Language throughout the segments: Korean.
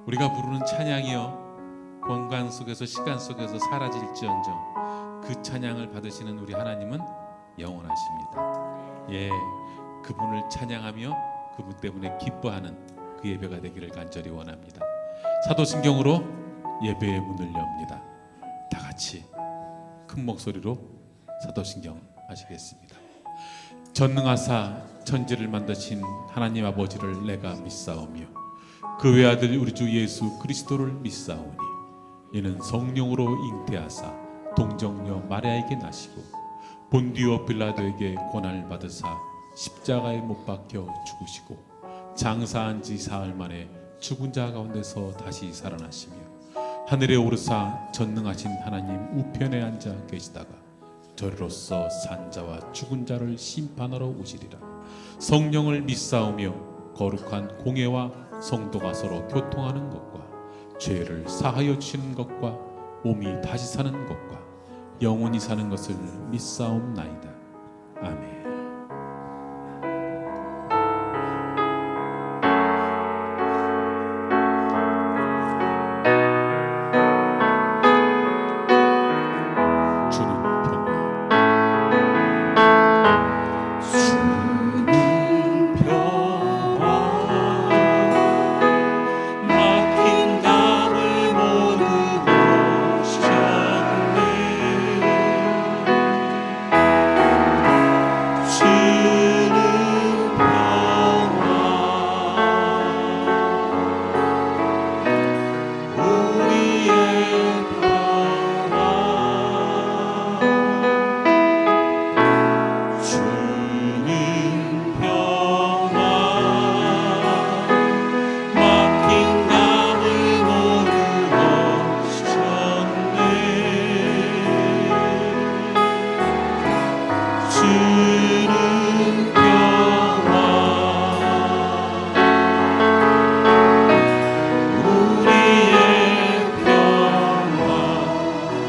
우리가 부르는 찬양이요 공간 속에서 시간 속에서 사라질지언정 그 찬양을 받으시는 우리 하나님은 영원하십니다. 예, 그분을 찬양하며 그분 때문에 기뻐하는 그 예배가 되기를 간절히 원합니다. 사도신경으로 예배의 문을 엽니다. 다 같이 큰 목소리로 사도신경 하시겠습니다. 전능하사 천지를 만드신 하나님 아버지를 내가 믿사오며 그 외아들 우리 주 예수 그리스도를 믿사오니 이는 성령으로 잉태하사 동정녀 마리아에게 나시고 본디오 빌라도에게 고난을 받으사 십자가에 못 박혀 죽으시고 장사한 지 사흘 만에 죽은 자 가운데서 다시 살아나시며 하늘에 오르사 전능하신 하나님 우편에 앉아 계시다가 저리로서 산 자와 죽은 자를 심판하러 오시리라. 성령을 믿사오며 거룩한 공예와 성도가 서로 교통하는 것과 죄를 사하여 주시는 것과 몸이 다시 사는 것과 영원히 사는 것을 믿사옵나이다. 아멘.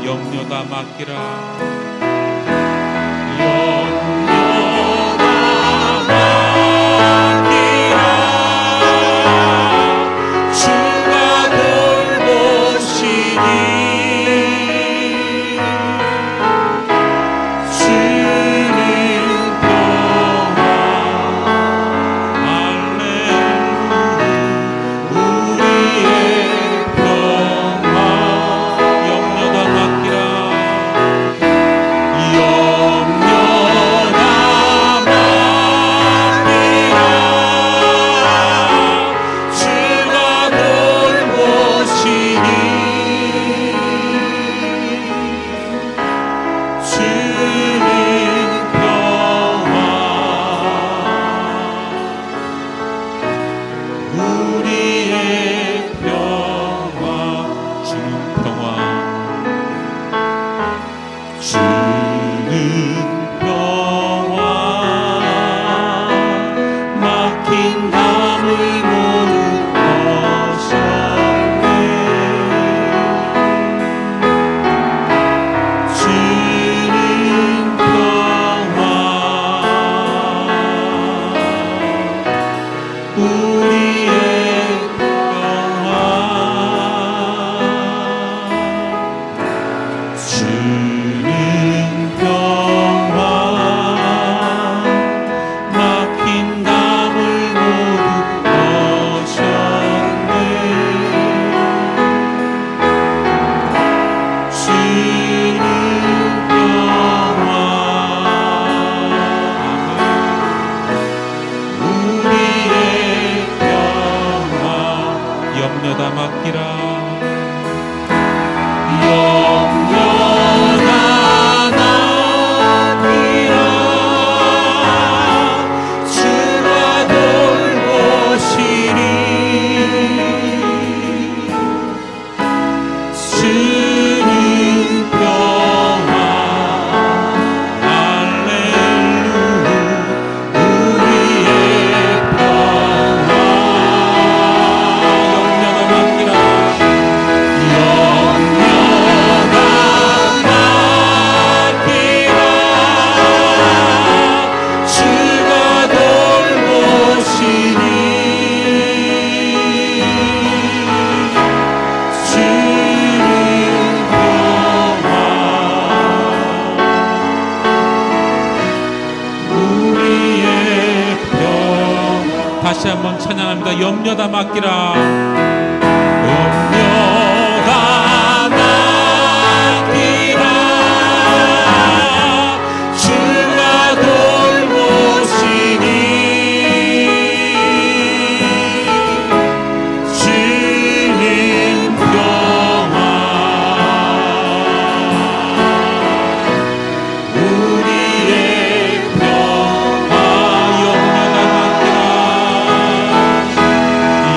염려다 맡기라. 염려다 맡기라. 영원한 한번 찬양합니다. 염려다 맡기라. 염려다 맡기라. 주가 돌보시니 주님 평안 우리의 평화. 염려다 맡기라.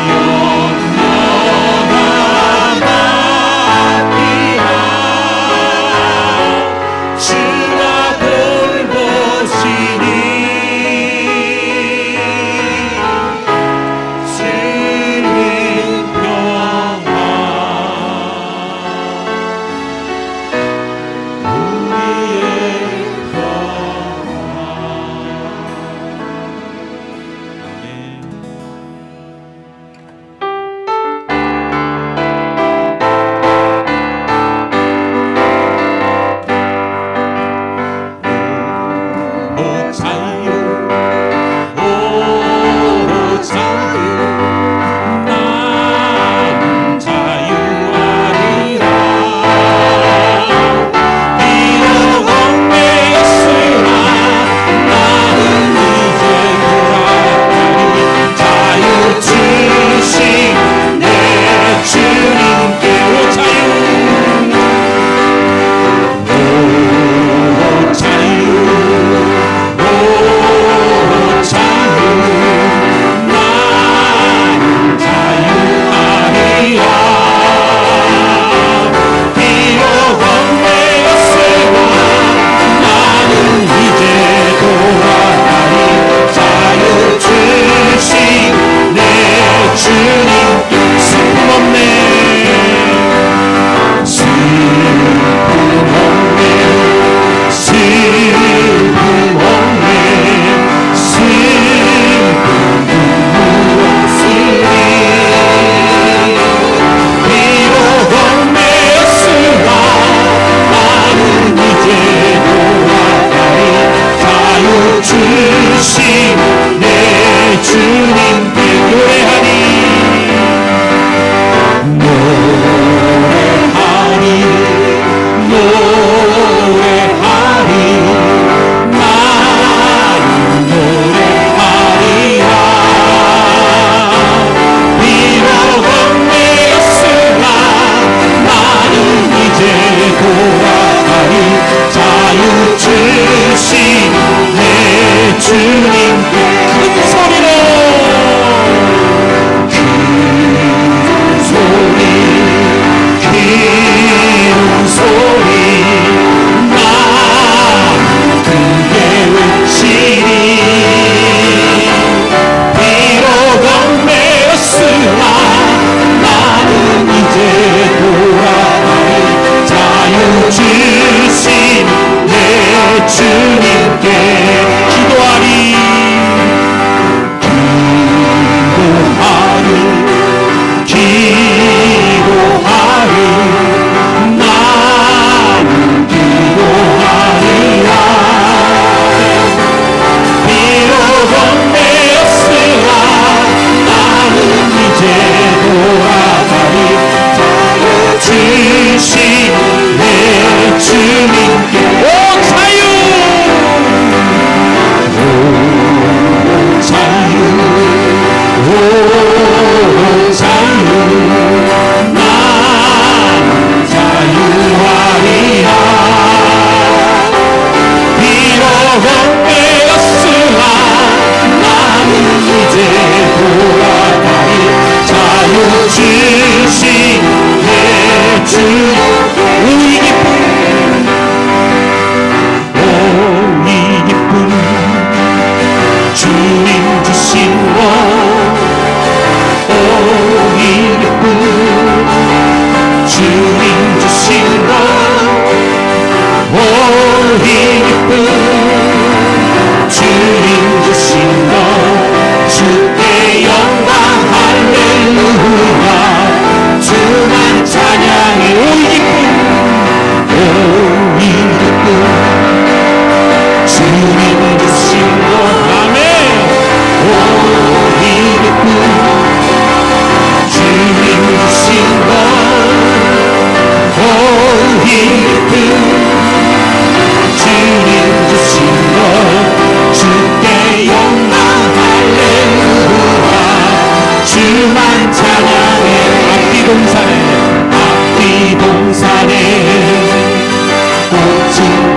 염려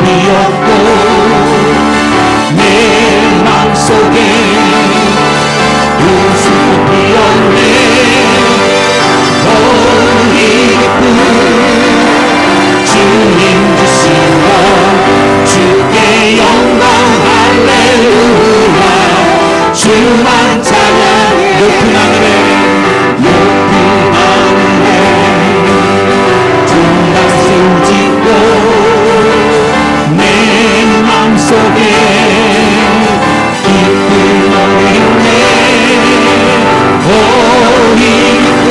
피었고 내 마음속에 웃음꽃 피었네. 오 기쁨 주님 주신 것 주께 영광 할렐루야. 주만 찬양 높은 하늘에 높은 하늘에 주 박수 짓고 내 마음속에 기쁨 올리네. 오 기쁨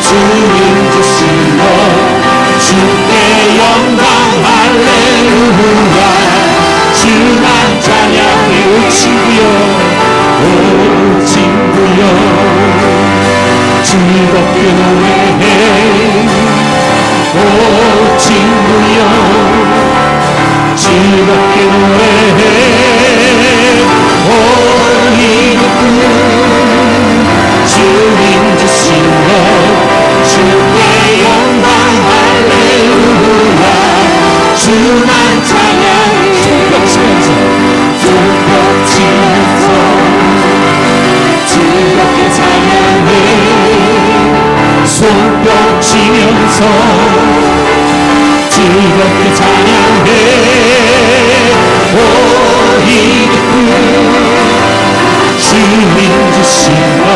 주님 주신 것 주께 영광 할렐루야. 주만 찬양해. 오 친구여 오 친구여 즐겁게 노래해. 오 친구여 즐겁게 노래해. 오 기쁨 주님 주신 것 주께 영광 할렐루야. 주만 찬양. 손뼉 치면서 손뼉 치면서 즐겁게 찬양해. 손뼉 치면서 즐겁게 찬양해. 오 기쁨 주님 주신 것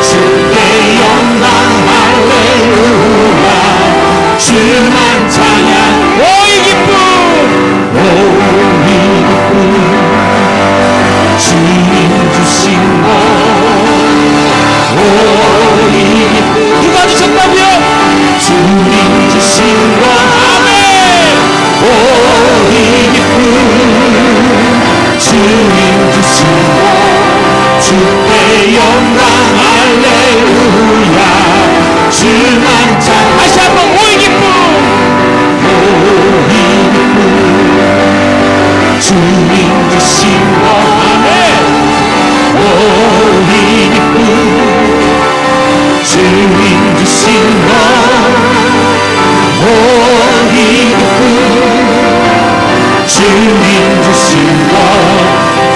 주께 영광 할렐루야. 주만 찬양. 오 기쁨 오 기쁨 주님 주신 것 오 기쁨. 누가 주셨다고요? 주님 주신 것. 아멘. 오 기쁨 주님 주신 것 주께 영광 할렐루야. 주만 찬. 다시 한번 오 기쁨 오 기쁨 주님 주신 것. 아멘. 오 기쁨 주님 주신 것 오 기쁨 주님 주신 것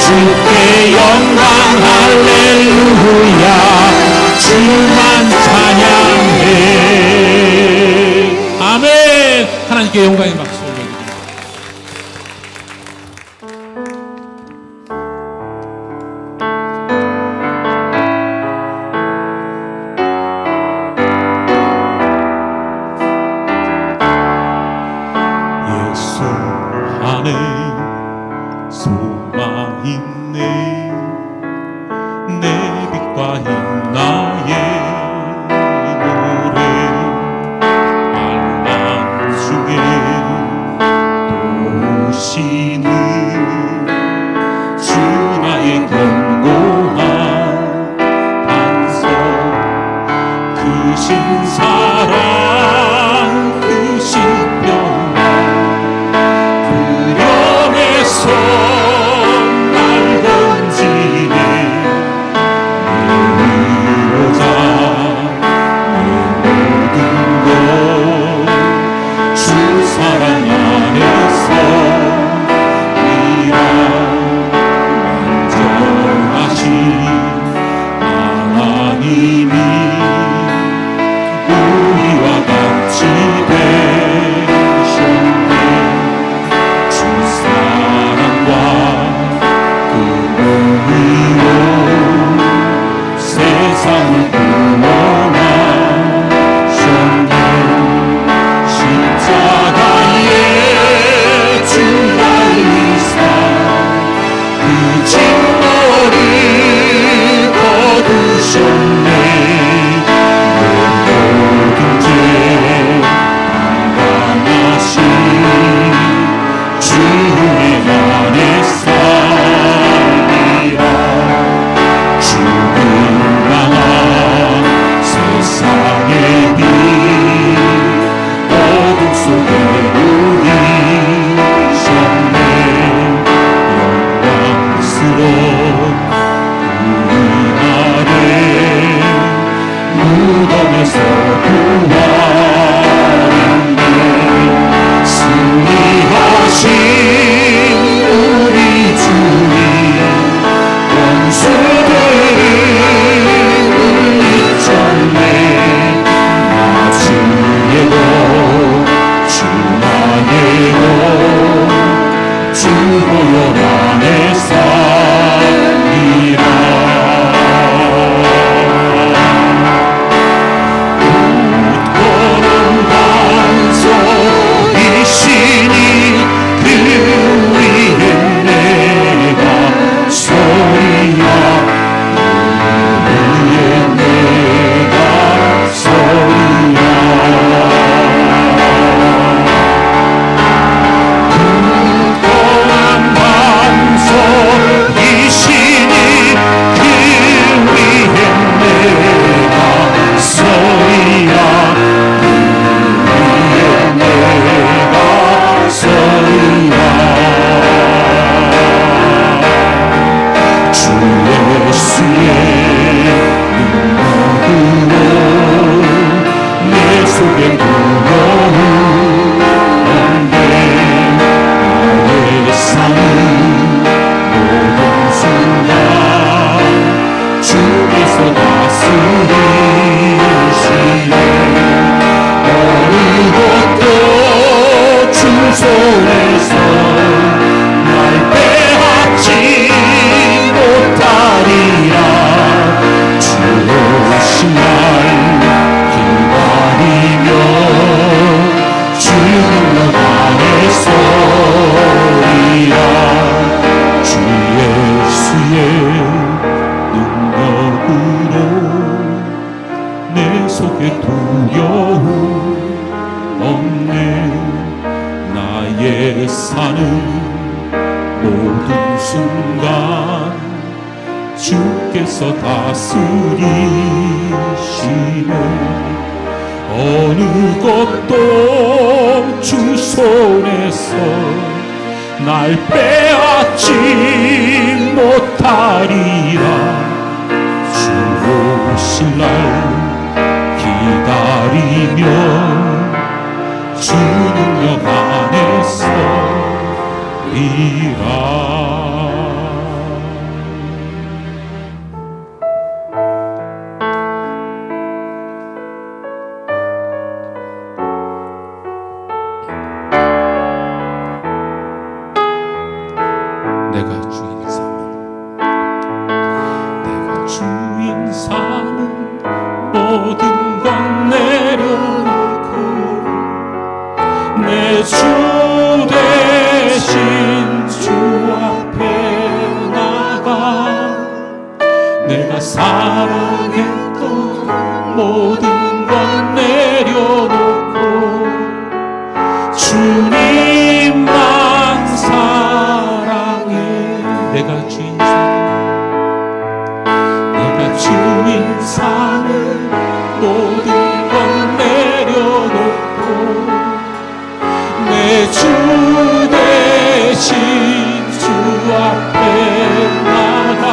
주께 영광 할렐루야. 주만 찬양해. 아멘. 하나님께 영광의 박수 올려드립니다. 예수 안에 소망 있네. 내 빛과 힘 나의 노래. 환난 중에 도우시는 주 나의 견고한 반석. 크신 사랑 크신 평강 두려움에서 날 건지네. 내위로자 내 모든 것 주 사랑 안에서 이라. 안전하신 하나님이 우리와 같이 속에 두려움 없네. 나의 사는 모든 순간 주께서 다스리시네. 어느 것도 주 손에서 날 빼앗지 못하리라. 주 오실 날 기다리며 주 능력 안에서 이라. 내가 주인 삼은 모든 것 내려놓고 내 주 대신 주 앞에 나가. 내가 사랑했던 모든 것 내려놓고 주님만 사랑해. 내가 주인 삼은 모든 것 내려놓고 내 주 대신 주 앞에 나가.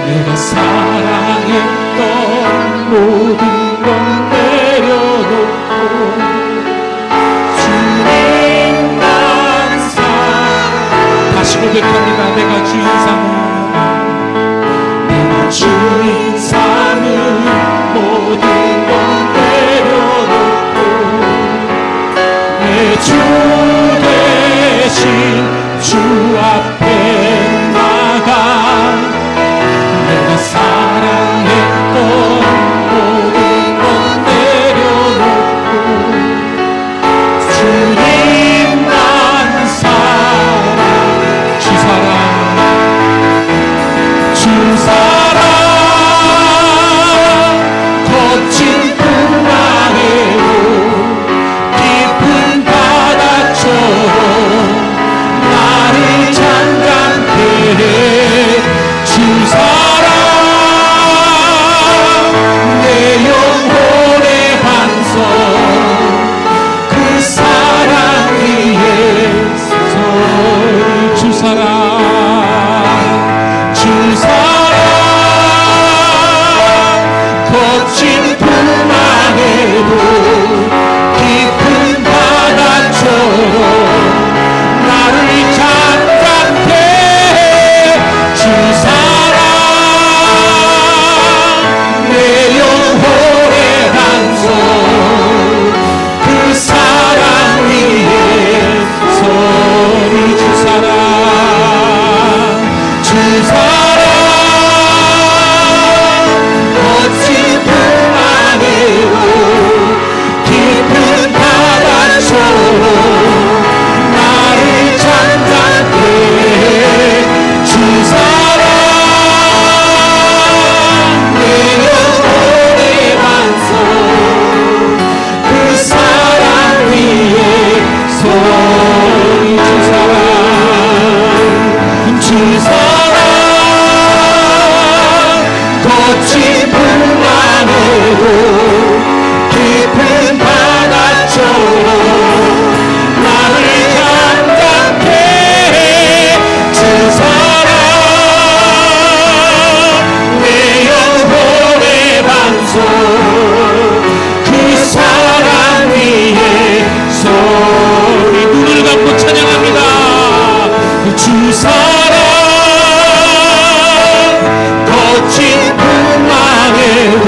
내가 사랑했던 모든 것 내려놓고 주님만 사랑. 다시 고백합니다. 내가 주인 삼은 주인 삼은 모든 것 내려놓고 내 주 대신 주 앞에 나가. 내가 사랑했던 모든 것 내려놓고 주님만 사랑. 주 사랑 주 사랑 거친 풍랑에도 깊은 바다처럼 나를 잠잠케 해. 주 사랑 내 영혼의 반석. 그 사랑 위에 서. 주 사랑 주 사랑 거친 풍랑에도 깊은 바다처럼 나를 잠잠케 해. 주 사랑 내 영혼의 반석. 그 사랑 위에 서리. 주 사랑 주 사랑 거친 풍랑에도 깊은 바다처럼 나를 잠잠케 해. 주 사랑 내 영혼의 반석. 그 사랑 위에 서리. 주 사랑 거친 풍랑에도 깊은 바다처럼 나를 잠잠케 해. 주 사랑 내 영혼의 반석. 그 사랑 위에 서리. 눈을 감고 찬양합니다. 주 사랑 거친 풍랑에도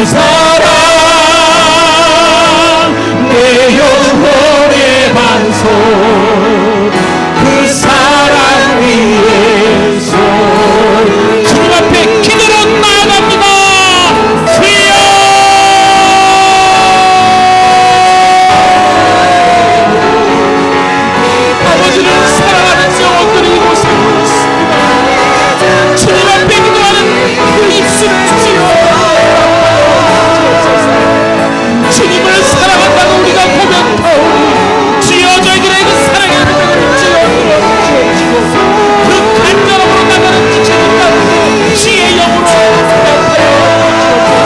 사랑 내 영혼의 반석 그 사랑 위에서 주님 앞에 기도로 나아갑니다. 주여 아버지를 사랑하는 영혼들이 이곳에 있습니다. 주님 앞에 기도하는 그 입술을 주시오. 주님을 사랑한다고 우리가 고백하오니 주여 저희들의 그 사랑의 고백을 주여 들어주시옵시고 그 간절함으로 나가는 지체들 가운데 주의 영으로 고백하여 주옵소서.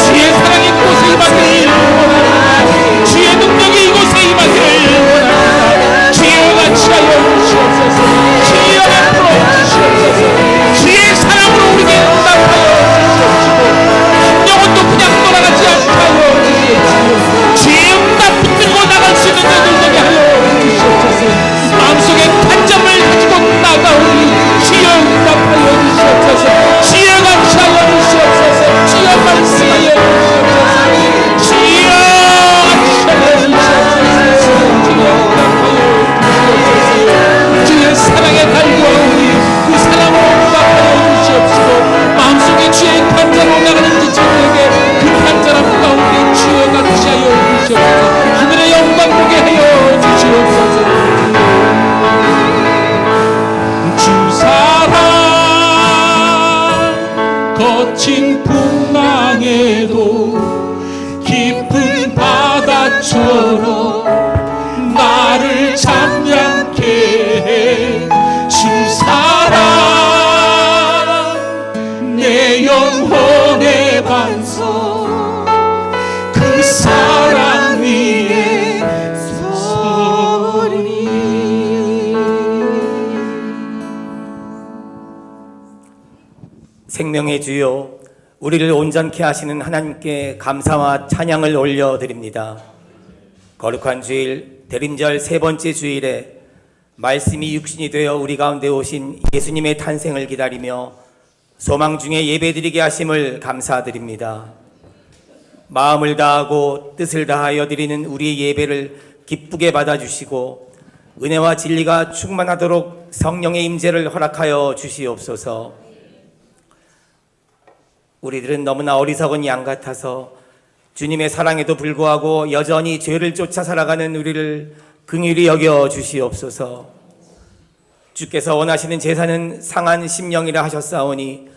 주의 사랑이 이곳에 임하기를 원합니다. 주의 능력이 이곳에 임하기를 원합니다. 주여 같이 하여 주시옵소서. 주여 앞으로 주시옵소서. 주의 사랑으로 우리에게 응답하여 주시옵시고 영혼도 그냥 돌아가지 않게 하여 주시옵시고 주의 응답 붙들고 나갈 수 있는 자들 되게 하여 주시옵소서. 마음속에 간절을 가지고 나가오니 주여 응답하여 주시옵소서. 주여 같이 하여 주시옵소서. 주여 말씀하여 주시옵소서. 주여 같이 하여 주시옵소서. 주여 응답하여 주시옵소서. 주의 사랑에 갈구하오니 그 사랑으로 응답하여 주시옵시고 마음속에 주의 간절로 나가는 지체들에게 그 간절함 가운데 주여 같이 하여 주시옵소서. 하늘의 영광 보게 하여 주시옵소서. 주 사랑 거친 풍랑에도 깊은 바다처럼 나를 잠잠케 해. 주 사랑 내 영혼의 반석 그 사랑 위에 서리. 생명의 주여, 우리를 온전케 하시는 하나님께 감사와 찬양을 올려드립니다. 거룩한 주일 대림절 세 번째 주일에 말씀이 육신이 되어 우리 가운데 오신 예수님의 탄생을 기다리며 소망 중에 예배드리게 하심을 감사드립니다. 마음을 다하고 뜻을 다하여 드리는 우리의 예배를 기쁘게 받아주시고 은혜와 진리가 충만하도록 성령의 임재를 허락하여 주시옵소서. 우리들은 너무나 어리석은 양 같아서 주님의 사랑에도 불구하고 여전히 죄를 쫓아 살아가는 우리를 긍휼히 여겨 주시옵소서. 주께서 원하시는 제사는 상한 심령이라 하셨사오니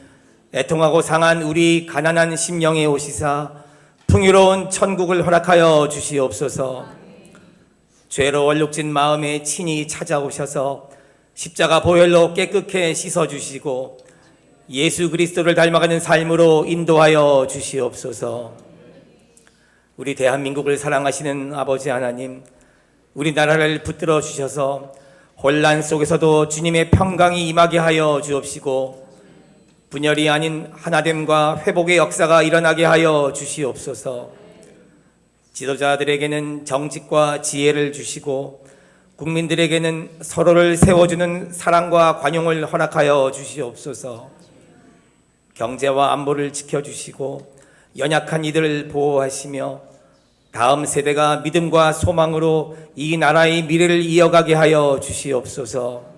애통하고 상한 우리 가난한 심령에 오시사 풍요로운 천국을 허락하여 주시옵소서. 죄로 얼룩진 마음에 친히 찾아오셔서 십자가 보혈로 깨끗게 씻어주시고 예수 그리스도를 닮아가는 삶으로 인도하여 주시옵소서. 우리 대한민국을 사랑하시는 아버지 하나님, 우리나라를 붙들어 주셔서 혼란 속에서도 주님의 평강이 임하게 하여 주옵시고 분열이 아닌 하나됨과 회복의 역사가 일어나게 하여 주시옵소서. 지도자들에게는 정직과 지혜를 주시고 국민들에게는 서로를 세워주는 사랑과 관용을 허락하여 주시옵소서. 경제와 안보를 지켜주시고 연약한 이들을 보호하시며 다음 세대가 믿음과 소망으로 이 나라의 미래를 이어가게 하여 주시옵소서.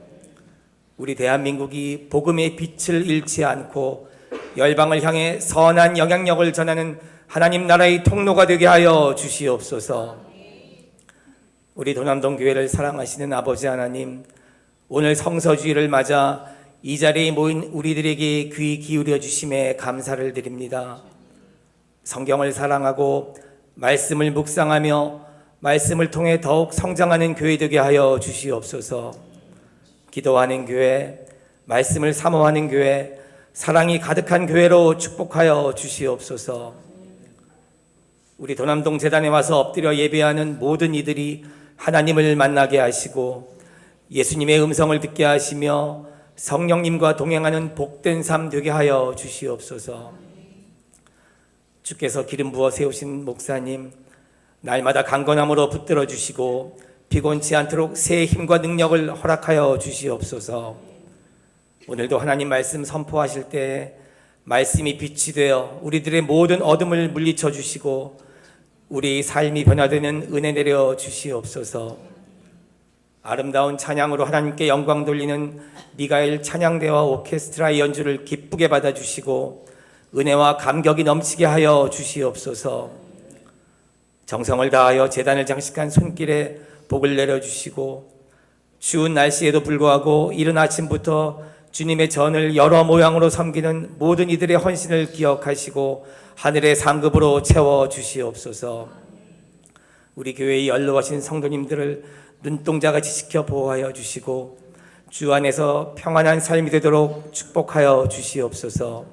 우리 대한민국이 복음의 빛을 잃지 않고 열방을 향해 선한 영향력을 전하는 하나님 나라의 통로가 되게 하여 주시옵소서. 우리 도남동 교회를 사랑하시는 아버지 하나님, 오늘 성서주의를 맞아 이 자리에 모인 우리들에게 귀 기울여 주심에 감사를 드립니다. 성경을 사랑하고 말씀을 묵상하며 말씀을 통해 더욱 성장하는 교회 되게 하여 주시옵소서. 기도하는 교회, 말씀을 사모하는 교회, 사랑이 가득한 교회로 축복하여 주시옵소서. 우리 도남동 재단에 와서 엎드려 예배하는 모든 이들이 하나님을 만나게 하시고 예수님의 음성을 듣게 하시며 성령님과 동행하는 복된 삶 되게 하여 주시옵소서. 주께서 기름 부어 세우신 목사님, 날마다 강건함으로 붙들어 주시고 피곤치 않도록 새 힘과 능력을 허락하여 주시옵소서. 오늘도 하나님 말씀 선포하실 때 말씀이 빛이 되어 우리들의 모든 어둠을 물리쳐 주시고 우리 삶이 변화되는 은혜 내려 주시옵소서. 아름다운 찬양으로 하나님께 영광 돌리는 미가엘 찬양대와 오케스트라의 연주를 기쁘게 받아주시고 은혜와 감격이 넘치게 하여 주시옵소서. 정성을 다하여 제단을 장식한 손길에 복을 내려주시고 추운 날씨에도 불구하고 이른 아침부터 주님의 전을 여러 모양으로 섬기는 모든 이들의 헌신을 기억하시고 하늘의 상급으로 채워 주시옵소서. 우리 교회의 연로하신 성도님들을 눈동자같이 지켜 보호하여 주시고 주 안에서 평안한 삶이 되도록 축복하여 주시옵소서.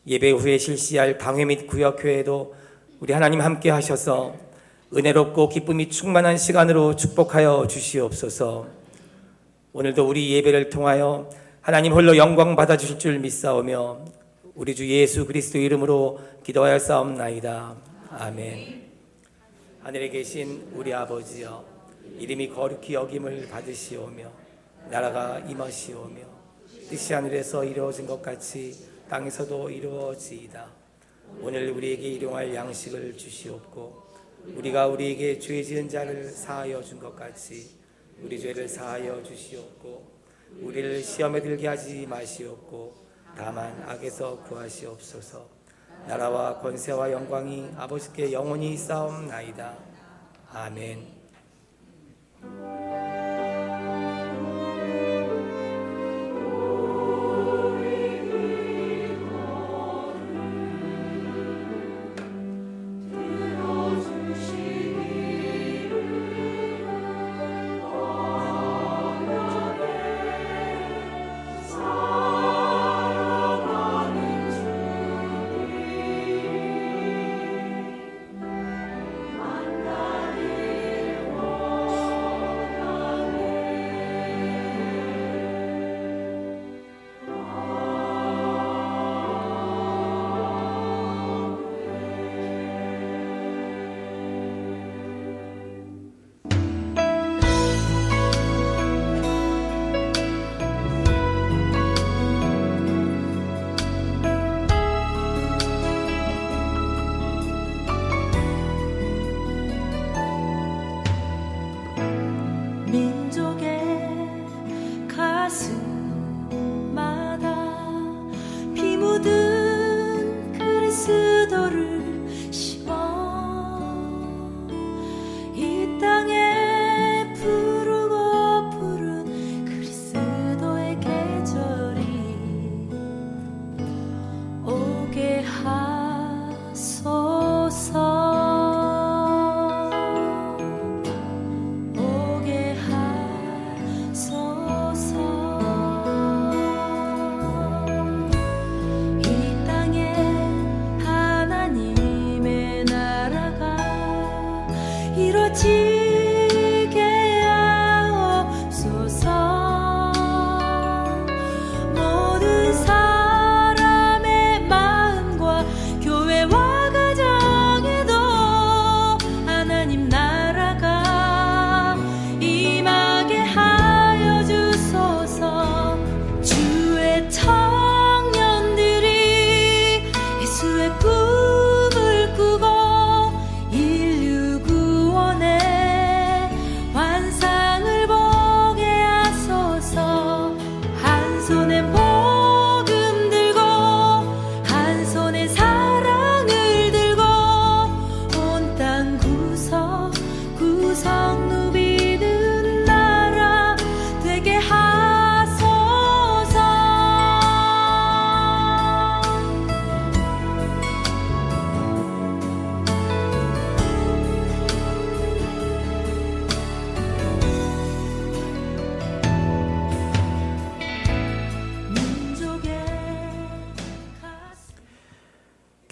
예배 후에 실시할 강회 및 구역회에도 우리 하나님 함께 하셔서 은혜롭고 기쁨이 충만한 시간으로 축복하여 주시옵소서. 오늘도 우리 예배를 통하여 하나님 홀로 영광 받아 주실 줄 믿사오며 우리 주 예수 그리스도 이름으로 기도하여 싸움나이다. 아멘. 하늘에 계신 우리 아버지여, 이름이 거룩히 여김을 받으시오며 나라가 임하시오며 뜻이 하늘에서 이루어진 것 같이 땅에서도 이루어지이다. 오늘 우리에게 일용할 양식을 주시옵고 우리가 우리에게 죄 지은 자를 사하여 준 것 같이 우리 죄를 사하여 주시옵고 우리를 시험에 들게 하지 마시옵고 다만 악에서 구하시옵소서. 나라와 권세와 영광이 아버지께 영원히 싸움나이다. 아멘.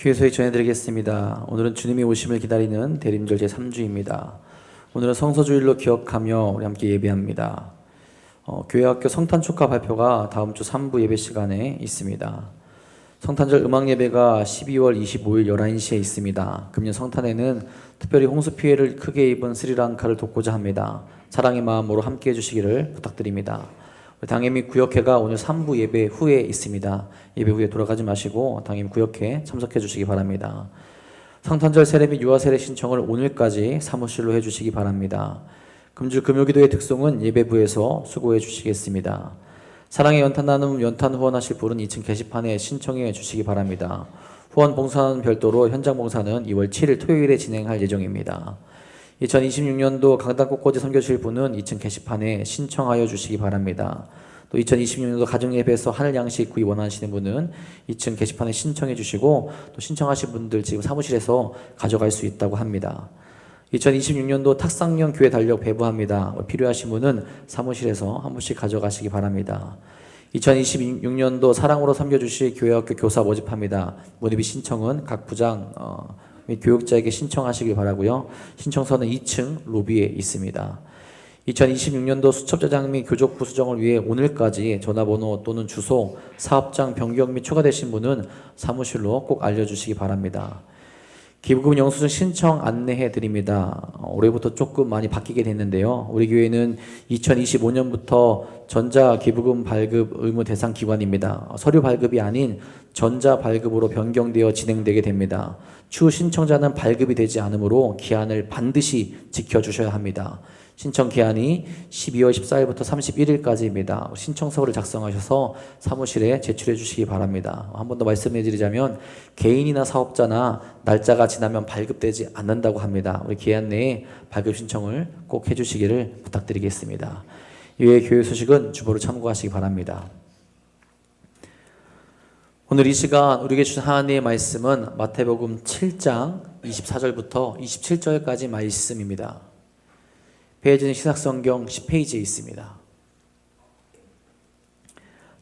교회소에 전해드리겠습니다. 오늘은 주님이 오심을 기다리는 대림절 제3주입니다. 오늘은 성서주일로 기억하며 우리 함께 예배합니다. 교회학교 성탄축하 발표가 다음 주 3부 예배 시간에 있습니다. 성탄절 음악 예배가 12월 25일 11시에 있습니다. 금년 성탄에는 특별히 홍수 피해를 크게 입은 스리랑카를 돕고자 합니다. 사랑의 마음으로 함께 해주시기를 부탁드립니다. 당임이 구역회가 오늘 3부 예배 후에 있습니다. 예배 후에 돌아가지 마시고 당임 구역회 참석해 주시기 바랍니다. 성탄절 세례 및 유아 세례 신청을 오늘까지 사무실로 해주시기 바랍니다. 금주 금요기도의 특송은 예배부에서 수고해 주시겠습니다. 사랑의 연탄 나눔 연탄 후원하실 분은 2층 게시판에 신청해 주시기 바랍니다. 후원 봉사는 별도로 현장 봉사는 2월 7일 토요일에 진행할 예정입니다. 2026년도 강단 꽃꽂이 섬겨주실 분은 2층 게시판에 신청하여 주시기 바랍니다. 또 2026년도 가정예배에서 하늘 양식 구입 원하시는 분은 2층 게시판에 신청해 주시고 또 신청하신 분들 지금 사무실에서 가져갈 수 있다고 합니다. 2026년도 탁상령 교회 달력 배부합니다. 필요하신 분은 사무실에서 한 분씩 가져가시기 바랍니다. 2026년도 사랑으로 섬겨주실 교회학교 교사 모집합니다. 모집이 신청은 각 부장 및 교육자에게 신청하시길 바라고요. 신청서는 2층 로비에 있습니다. 2026년도 수첩자장 및 교족부 수정을 위해 오늘까지 전화번호 또는 주소, 사업장 변경 및 추가되신 분은 사무실로 꼭 알려주시기 바랍니다. 기부금 영수증 신청 안내해 드립니다. 올해부터 조금 많이 바뀌게 됐는데요. 우리 교회는 2025년부터 전자 기부금 발급 의무 대상 기관입니다. 서류 발급이 아닌 전자 발급으로 변경되어 진행되게 됩니다. 추후 신청자는 발급이 되지 않으므로 기한을 반드시 지켜주셔야 합니다. 신청 기한이 12월 14일부터 31일까지입니다. 신청서를 작성하셔서 사무실에 제출해 주시기 바랍니다. 한 번 더 말씀해 드리자면 개인이나 사업자나 날짜가 지나면 발급되지 않는다고 합니다. 우리 기한 내에 발급 신청을 꼭 해주시기를 부탁드리겠습니다. 이외에 교회 소식은 주보를 참고하시기 바랍니다. 오늘 이 시간 우리에게 주신 하나님의 말씀은 마태복음 7장 24절부터 27절까지 말씀입니다. 배혜진 신학성경 10페이지에 있습니다.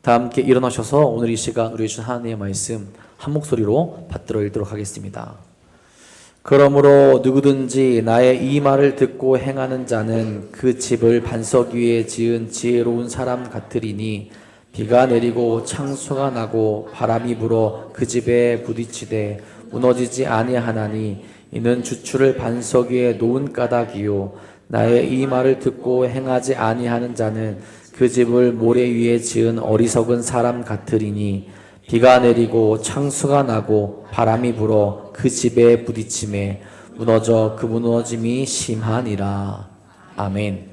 다 함께 일어나셔서 오늘 이 시간 우리에게 주신 하나님의 말씀 한 목소리로 받들어 읽도록 하겠습니다. 그러므로 누구든지 나의 이 말을 듣고 행하는 자는 그 집을 반석 위에 지은 지혜로운 사람 같으리니 비가 내리고 창수가 나고 바람이 불어 그 집에 부딪히되 무너지지 아니하나니 이는 주추를 반석 위에 놓은 까닭이요 나의 이 말을 듣고 행하지 아니하는 자는 그 집을 모래 위에 지은 어리석은 사람 같으리니 비가 내리고 창수가 나고 바람이 불어 그 집에 부딪힘에 무너져 그 무너짐이 심하니라. 아멘.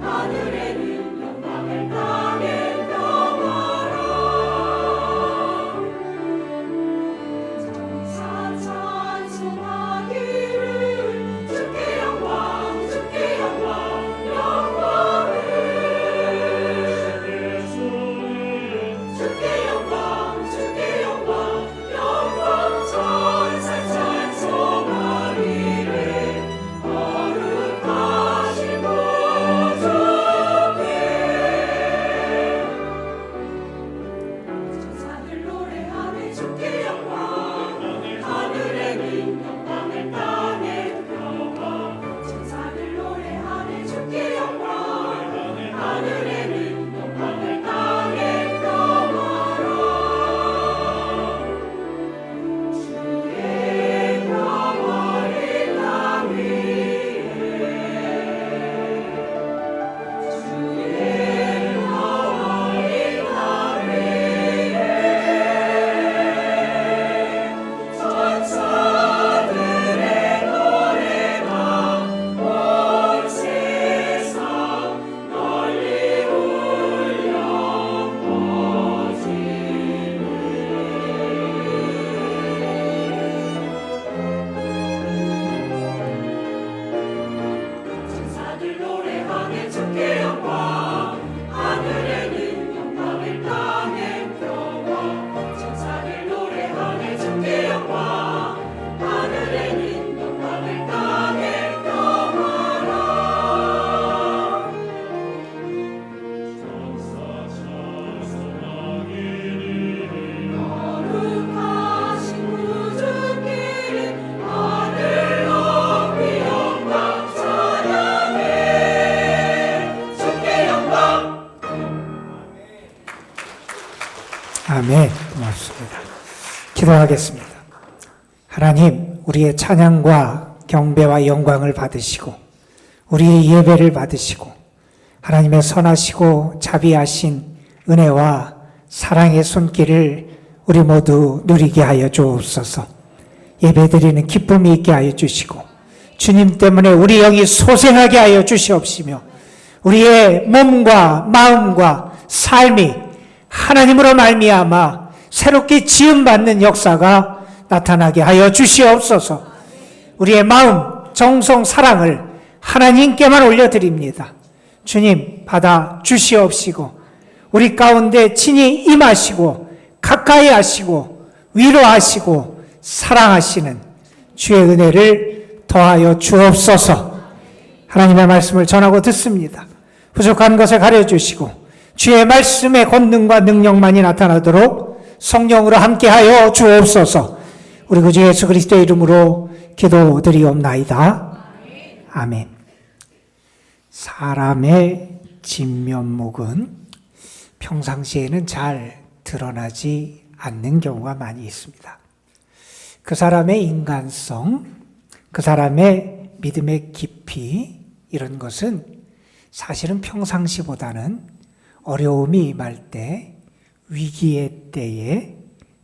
하늘에는 영광을 다 아멘. 고맙습니다. 기도하겠습니다. 하나님, 우리의 찬양과 경배와 영광을 받으시고 우리의 예배를 받으시고 하나님의 선하시고 자비하신 은혜와 사랑의 손길을 우리 모두 누리게 하여 주옵소서. 예배드리는 기쁨이 있게 하여 주시고 주님 때문에 우리 영이 소생하게 하여 주시옵시며 우리의 몸과 마음과 삶이 하나님으로 말미암아 새롭게 지음받는 역사가 나타나게 하여 주시옵소서. 우리의 마음, 정성, 사랑을 하나님께만 올려드립니다. 주님 받아 주시옵시고 우리 가운데 친히 임하시고 가까이 하시고 위로하시고 사랑하시는 주의 은혜를 더하여 주옵소서. 하나님의 말씀을 전하고 듣습니다. 부족한 것을 가려주시고 주의 말씀의 권능과 능력만이 나타나도록 성령으로 함께하여 주옵소서. 우리 구주 예수 그리스도의 이름으로 기도드리옵나이다. 아멘. 사람의 진면목은 평상시에는 잘 드러나지 않는 경우가 많이 있습니다. 그 사람의 인간성, 그 사람의 믿음의 깊이, 이런 것은 사실은 평상시보다는 어려움이 임할 때, 위기의 때에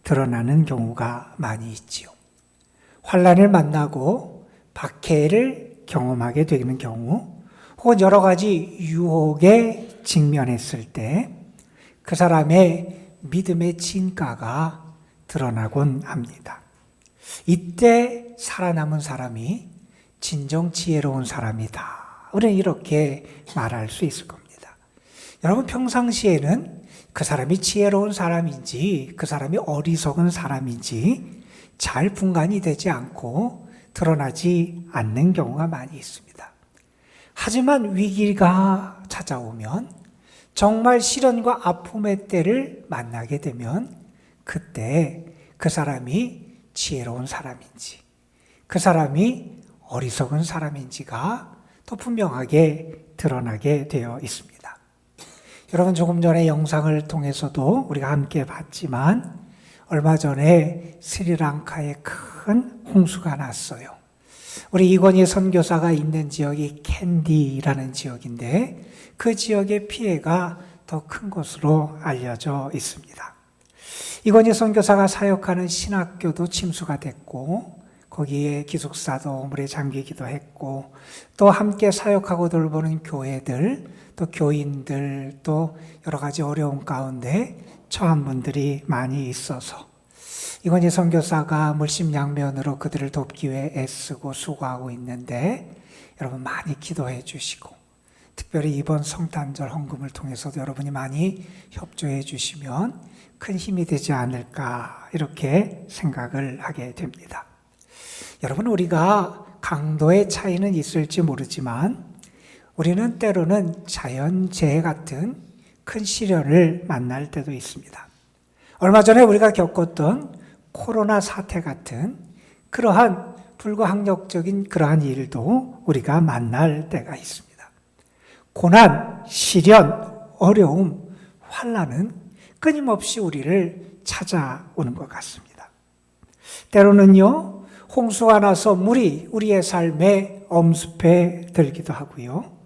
드러나는 경우가 많이 있지요. 환난을 만나고 박해를 경험하게 되는 경우, 혹은 여러 가지 유혹에 직면했을 때 그 사람의 믿음의 진가가 드러나곤 합니다. 이때 살아남은 사람이 진정 지혜로운 사람이다. 우리는 이렇게 말할 수 있을 겁니다. 여러분, 평상시에는 그 사람이 지혜로운 사람인지 그 사람이 어리석은 사람인지 잘 분간이 되지 않고 드러나지 않는 경우가 많이 있습니다. 하지만 위기가 찾아오면 정말 시련과 아픔의 때를 만나게 되면 그때 그 사람이 지혜로운 사람인지 그 사람이 어리석은 사람인지가 더 분명하게 드러나게 되어 있습니다. 여러분, 조금 전에 영상을 통해서도 우리가 함께 봤지만 얼마 전에 스리랑카에 큰 홍수가 났어요. 우리 이건희 선교사가 있는 지역이 캔디라는 지역인데 그 지역의 피해가 더 큰 것으로 알려져 있습니다. 이건희 선교사가 사역하는 신학교도 침수가 됐고 거기에 기숙사도 물에 잠기기도 했고 또 함께 사역하고 돌보는 교회들 또 교인들 또 여러 가지 어려움 가운데 처한 분들이 많이 있어서 이건희 선교사가 물심양면으로 그들을 돕기 위해 애쓰고 수고하고 있는데 여러분 많이 기도해 주시고 특별히 이번 성탄절 헌금을 통해서도 여러분이 많이 협조해 주시면 큰 힘이 되지 않을까 이렇게 생각을 하게 됩니다. 여러분, 우리가 강도의 차이는 있을지 모르지만 우리는 때로는 자연재해 같은 큰 시련을 만날 때도 있습니다. 얼마 전에 우리가 겪었던 코로나 사태 같은 그러한 불가항력적인 그러한 일도 우리가 만날 때가 있습니다. 고난, 시련, 어려움, 환난은 끊임없이 우리를 찾아오는 것 같습니다. 때로는요, 홍수가 나서 물이 우리의 삶에 엄습해 들기도 하고요.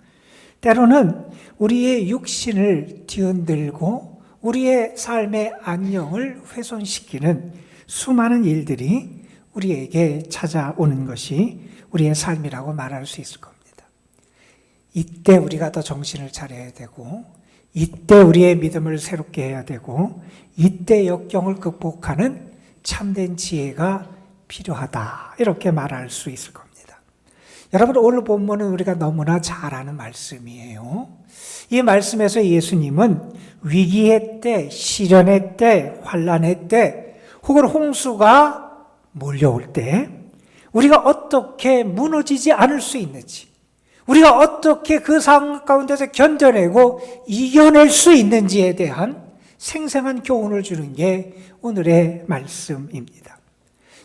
때로는 우리의 육신을 뒤흔들고 우리의 삶의 안녕을 훼손시키는 수많은 일들이 우리에게 찾아오는 것이 우리의 삶이라고 말할 수 있을 겁니다. 이때 우리가 더 정신을 차려야 되고 이때 우리의 믿음을 새롭게 해야 되고 이때 역경을 극복하는 참된 지혜가 필요하다 이렇게 말할 수 있을 겁니다. 여러분, 오늘 본문은 우리가 너무나 잘 아는 말씀이에요. 이 말씀에서 예수님은 위기의 때, 시련의 때, 환난의 때 혹은 홍수가 몰려올 때 우리가 어떻게 무너지지 않을 수 있는지 우리가 어떻게 그 상황 가운데서 견뎌내고 이겨낼 수 있는지에 대한 생생한 교훈을 주는 게 오늘의 말씀입니다.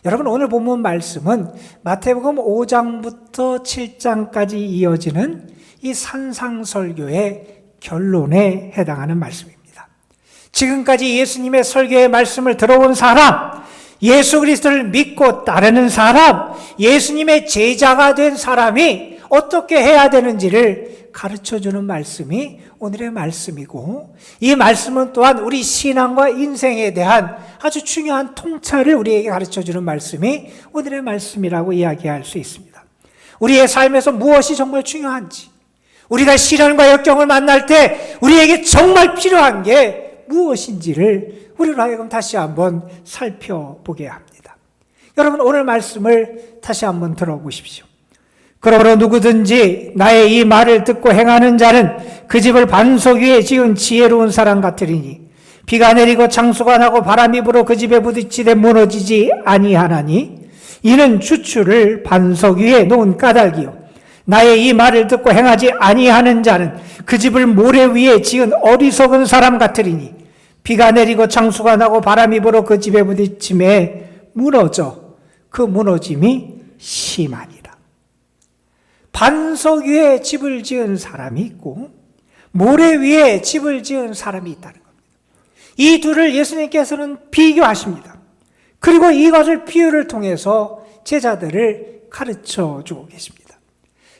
여러분, 오늘 본문 말씀은 마태복음 5장부터 7장까지 이어지는 이 산상설교의 결론에 해당하는 말씀입니다. 지금까지 예수님의 설교의 말씀을 들어온 사람, 예수 그리스도를 믿고 따르는 사람, 예수님의 제자가 된 사람이 어떻게 해야 되는지를 가르쳐주는 말씀이 오늘의 말씀이고, 이 말씀은 또한 우리 신앙과 인생에 대한 아주 중요한 통찰을 우리에게 가르쳐주는 말씀이 오늘의 말씀이라고 이야기할 수 있습니다. 우리의 삶에서 무엇이 정말 중요한지, 우리가 시련과 역경을 만날 때 우리에게 정말 필요한 게 무엇인지를 우리로 하여금 다시 한번 살펴보게 합니다. 여러분, 오늘 말씀을 다시 한번 들어보십시오. 그러므로 누구든지 나의 이 말을 듣고 행하는 자는 그 집을 반석 위에 지은 지혜로운 사람 같으리니 비가 내리고 창수가 나고 바람이 불어 그 집에 부딪히되 무너지지 아니하나니 이는 주추를 반석 위에 놓은 까닭이요 나의 이 말을 듣고 행하지 아니하는 자는 그 집을 모래 위에 지은 어리석은 사람 같으리니 비가 내리고 창수가 나고 바람이 불어 그 집에 부딪힘에 무너져 그 무너짐이 심하니라. 반석 위에 집을 지은 사람이 있고 모래 위에 집을 지은 사람이 있다는 겁니다. 이 둘을 예수님께서는 비교하십니다. 그리고 이것을 비유를 통해서 제자들을 가르쳐 주고 계십니다.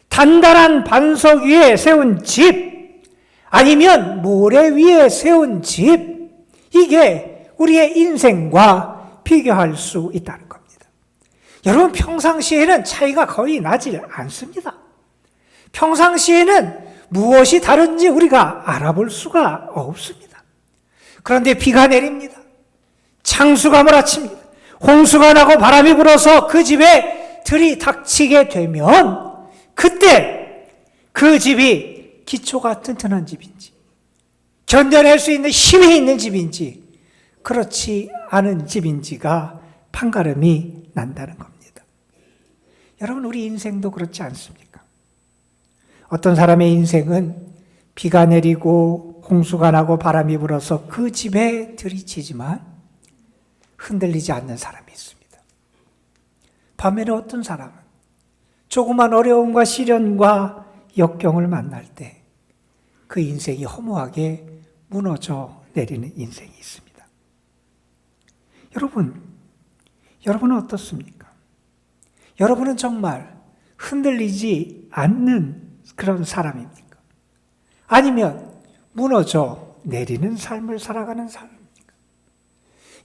단단한 반석 위에 세운 집, 아니면 모래 위에 세운 집, 이게 우리의 인생과 비교할 수 있다는 겁니다. 여러분, 평상시에는 차이가 거의 나지 않습니다. 평상시에는 무엇이 다른지 우리가 알아볼 수가 없습니다. 그런데 비가 내립니다. 창수가 몰아칩니다. 홍수가 나고 바람이 불어서 그 집에 들이닥치게 되면 그때 그 집이 기초가 튼튼한 집인지, 견뎌낼 수 있는 힘이 있는 집인지, 그렇지 않은 집인지가 판가름이 난다는 겁니다. 여러분, 우리 인생도 그렇지 않습니까? 어떤 사람의 인생은 비가 내리고 홍수가 나고 바람이 불어서 그 집에 들이치지만 흔들리지 않는 사람이 있습니다. 반면에 어떤 사람은 조그만 어려움과 시련과 역경을 만날 때 그 인생이 허무하게 무너져 내리는 인생이 있습니다. 여러분은 어떻습니까? 여러분은 정말 흔들리지 않는 그런 사람입니까? 아니면 무너져 내리는 삶을 살아가는 사람입니까?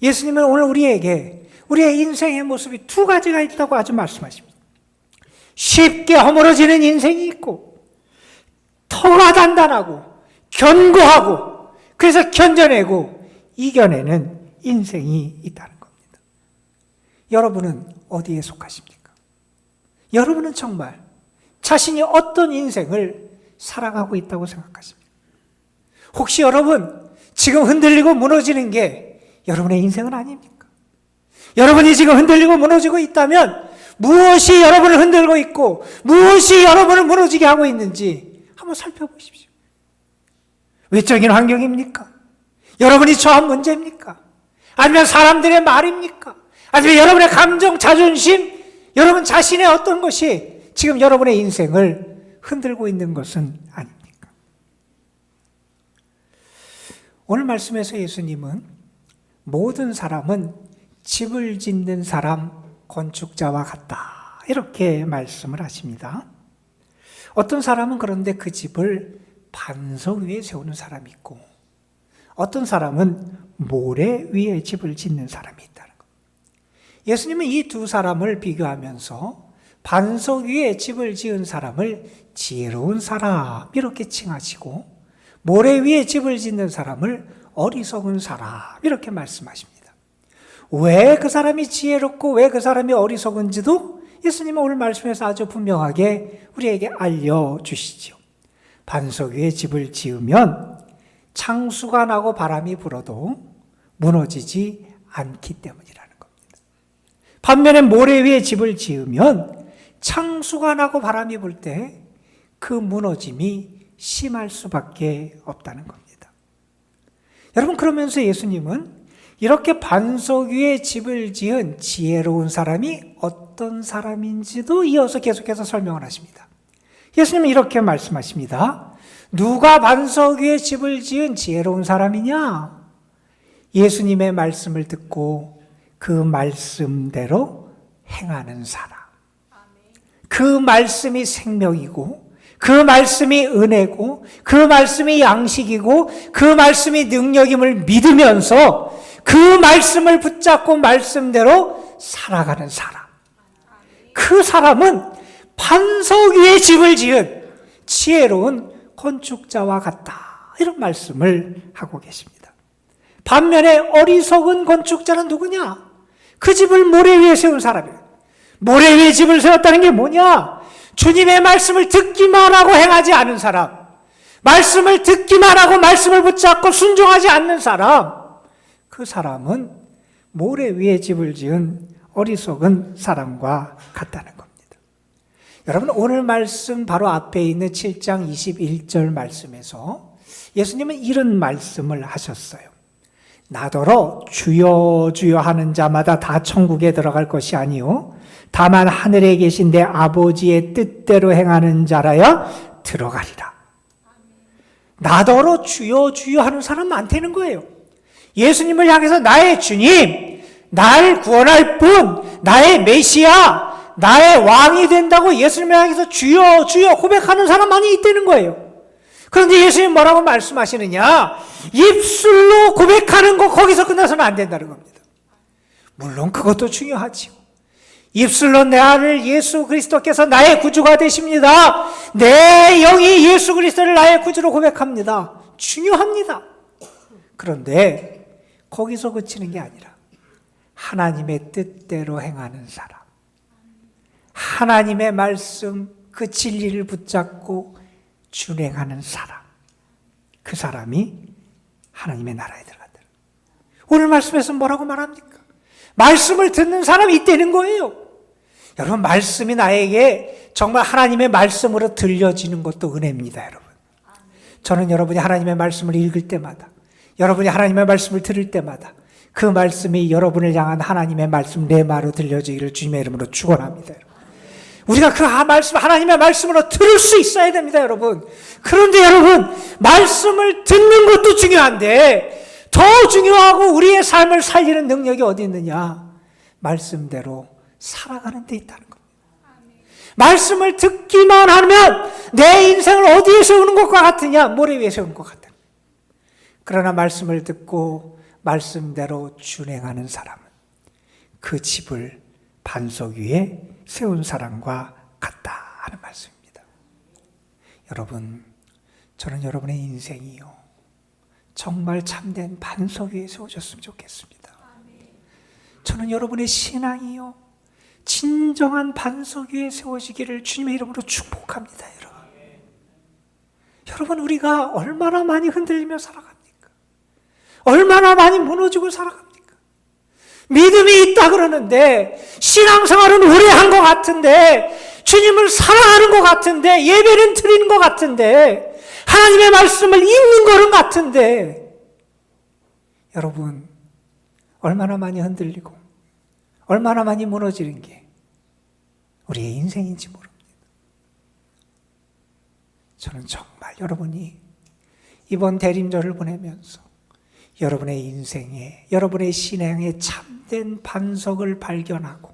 예수님은 오늘 우리에게 우리의 인생의 모습이 두 가지가 있다고 아주 말씀하십니다. 쉽게 허물어지는 인생이 있고, 터가 단단하고 견고하고 그래서 견뎌내고 이겨내는 인생이 있다는 겁니다. 여러분은 어디에 속하십니까? 여러분은 정말 자신이 어떤 인생을 살아가고 있다고 생각하십니까? 혹시 여러분 지금 흔들리고 무너지는 게 여러분의 인생은 아닙니까? 여러분이 지금 흔들리고 무너지고 있다면 무엇이 여러분을 흔들고 있고 무엇이 여러분을 무너지게 하고 있는지 한번 살펴보십시오. 외적인 환경입니까? 여러분이 처한 문제입니까? 아니면 사람들의 말입니까? 아니면 여러분의 감정, 자존심, 여러분 자신의 어떤 것이 지금 여러분의 인생을 흔들고 있는 것은 아닙니까? 오늘 말씀에서 예수님은 모든 사람은 집을 짓는 사람, 건축자와 같다, 이렇게 말씀을 하십니다. 어떤 사람은 그런데 그 집을 반석 위에 세우는 사람이 있고, 어떤 사람은 모래 위에 집을 짓는 사람이 있다는 것. 예수님은 이 두 사람을 비교하면서 반석 위에 집을 지은 사람을 지혜로운 사람 이렇게 칭하시고, 모래 위에 집을 짓는 사람을 어리석은 사람 이렇게 말씀하십니다. 왜 그 사람이 지혜롭고 왜 그 사람이 어리석은지도 예수님은 오늘 말씀에서 아주 분명하게 우리에게 알려주시죠. 반석 위에 집을 지으면 창수가 나고 바람이 불어도 무너지지 않기 때문이라는 겁니다. 반면에 모래 위에 집을 지으면 창수가 나고 바람이 불 때 그 무너짐이 심할 수밖에 없다는 겁니다. 여러분, 그러면서 예수님은 이렇게 반석 위에 집을 지은 지혜로운 사람이 어떤 사람인지도 이어서 계속해서 설명을 하십니다. 예수님은 이렇게 말씀하십니다. 누가 반석 위에 집을 지은 지혜로운 사람이냐? 예수님의 말씀을 듣고 그 말씀대로 행하는 사람. 그 말씀이 생명이고, 그 말씀이 은혜고, 그 말씀이 양식이고, 그 말씀이 능력임을 믿으면서 그 말씀을 붙잡고 말씀대로 살아가는 사람. 그 사람은 반석 위에 집을 지은 지혜로운 건축자와 같다. 이런 말씀을 하고 계십니다. 반면에 어리석은 건축자는 누구냐? 그 집을 모래 위에 세운 사람이에요. 모래 위에 집을 세웠다는 게 뭐냐? 주님의 말씀을 듣기만 하고 행하지 않은 사람, 말씀을 듣기만 하고 말씀을 붙잡고 순종하지 않는 사람, 그 사람은 모래 위에 집을 지은 어리석은 사람과 같다는 겁니다. 여러분, 오늘 말씀 바로 앞에 있는 7장 21절 말씀에서 예수님은 이런 말씀을 하셨어요. 나더러 주여 주여 하는 자마다 다 천국에 들어갈 것이 아니요 다만 하늘에 계신 내 아버지의 뜻대로 행하는 자라야 들어가리라. 나더러 주여 주여 하는 사람 많다는 거예요. 예수님을 향해서 나의 주님, 날 구원할 분, 나의 메시아, 나의 왕이 된다고 예수님을 향해서 주여 주여 고백하는 사람 많이 있다는 거예요. 그런데 예수님 뭐라고 말씀하시느냐? 입술로 고백하는 거 거기서 끝나서는 안 된다는 겁니다. 물론 그것도 중요하지요. 입술로 나를 예수 그리스도께서 나의 구주가 되십니다. 내 영이 예수 그리스도를 나의 구주로 고백합니다. 중요합니다. 그런데 거기서 그치는 게 아니라 하나님의 뜻대로 행하는 사람, 하나님의 말씀 그 진리를 붙잡고 준행하는 사람, 그 사람이 하나님의 나라에 들어간다. 오늘 말씀에서 뭐라고 말합니까? 말씀을 듣는 사람이 있다는 거예요. 여러분, 말씀이 나에게 정말 하나님의 말씀으로 들려지는 것도 은혜입니다, 여러분. 저는 여러분이 하나님의 말씀을 읽을 때마다, 여러분이 하나님의 말씀을 들을 때마다 그 말씀이 여러분을 향한 하나님의 말씀 레마로 들려지기를 주님의 이름으로 축원합니다, 여러분. 우리가 그 말씀, 하나님의 말씀으로 들을 수 있어야 됩니다, 여러분. 그런데 여러분, 말씀을 듣는 것도 중요한데 더 중요하고 우리의 삶을 살리는 능력이 어디 있느냐? 말씀대로 살아가는 데 있다는 겁니다. 말씀을 듣기만 하면 내 인생을 어디에 세우는 것과 같으냐? 모래 위에 세우는 것 같다. 그러나 말씀을 듣고 말씀대로 준행하는 사람은 그 집을 반석 위에 세운 사람과 같다 하는 말씀입니다. 여러분, 저는 여러분의 인생이요 정말 참된 반석 위에 세워졌으면 좋겠습니다. 저는 여러분의 신앙이요 진정한 반석 위에 세워지기를 주님의 이름으로 축복합니다. 여러분, 우리가 얼마나 많이 흔들리며 살아갑니까? 얼마나 많이 무너지고 살아갑니까? 믿음이 있다 그러는데, 신앙생활은 오래 한 것 같은데, 주님을 사랑하는 것 같은데, 예배는 드리는 것 같은데, 하나님의 말씀을 읽는 거는 같은데, 여러분, 얼마나 많이 흔들리고 얼마나 많이 무너지는 게 우리의 인생인지 모릅니다. 저는 정말 여러분이 이번 대림절을 보내면서 여러분의 인생에, 여러분의 신앙에 참된 반석을 발견하고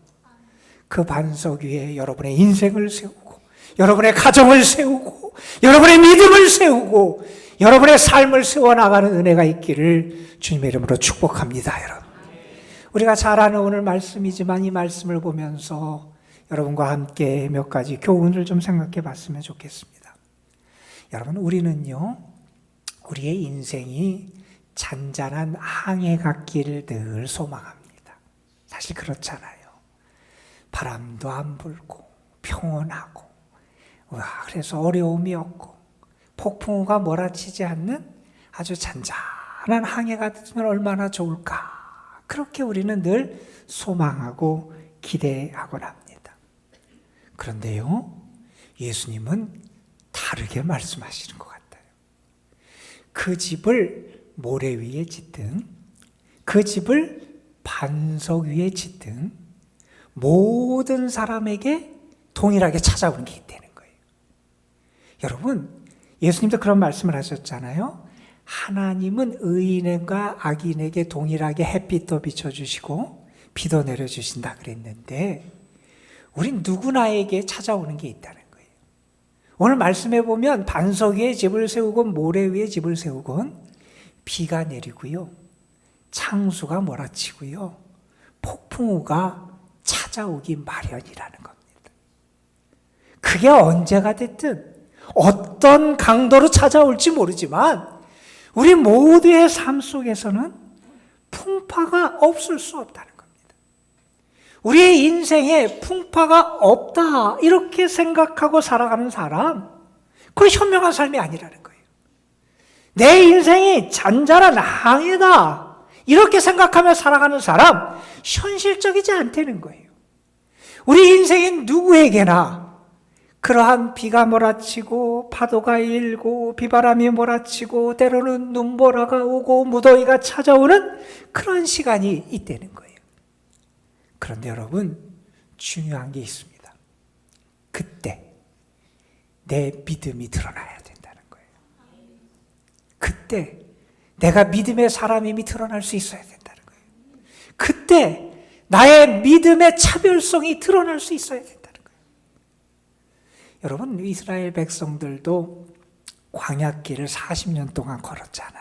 그 반석 위에 여러분의 인생을 세우고 여러분의 가정을 세우고 여러분의 믿음을 세우고 여러분의 삶을 세워나가는 은혜가 있기를 주님의 이름으로 축복합니다. 여러분, 우리가 잘 아는 오늘 말씀이지만 이 말씀을 보면서 여러분과 함께 몇 가지 교훈을 좀 생각해 봤으면 좋겠습니다. 여러분, 우리는요 우리의 인생이 잔잔한 항해 같기를 늘 소망합니다. 사실 그렇잖아요. 바람도 안 불고 평온하고, 그래서 어려움이 없고 폭풍우가 몰아치지 않는 아주 잔잔한 항해가 됐으면 얼마나 좋을까. 그렇게 우리는 늘 소망하고 기대하곤 합니다. 그런데요, 예수님은 다르게 말씀하시는 것 같아요. 그 집을 모래 위에 짓든 그 집을 반석 위에 짓든 모든 사람에게 동일하게 찾아오는 게 있다는 거예요. 여러분, 예수님도 그런 말씀을 하셨잖아요. 하나님은 의인과 악인에게 동일하게 햇빛도 비춰주시고 비도 내려주신다 그랬는데 우린 누구나에게 찾아오는 게 있다는 거예요. 오늘 말씀해 보면 반석 위에 집을 세우건 모래 위에 집을 세우건 비가 내리고요. 창수가 몰아치고요. 폭풍우가 찾아오기 마련이라는 겁니다. 그게 언제가 됐든 어떤 강도로 찾아올지 모르지만 우리 모두의 삶 속에서는 풍파가 없을 수 없다는 겁니다. 우리의 인생에 풍파가 없다 이렇게 생각하고 살아가는 사람, 그건 현명한 삶이 아니라는 거예요. 내 인생이 잔잔한 항해다 이렇게 생각하며 살아가는 사람, 현실적이지 않다는 거예요. 우리 인생엔 누구에게나 그러한 비가 몰아치고 파도가 일고 비바람이 몰아치고 때로는 눈보라가 오고 무더위가 찾아오는 그런 시간이 있다는 거예요. 그런데 여러분, 중요한 게 있습니다. 그때 내 믿음이 드러나야 된다는 거예요. 그때 내가 믿음의 사람임이 드러날 수 있어야 된다는 거예요. 그때 나의 믿음의 차별성이 드러날 수 있어야 된다는 거예요. 여러분, 이스라엘 백성들도 광야길을 40년 동안 걸었잖아요.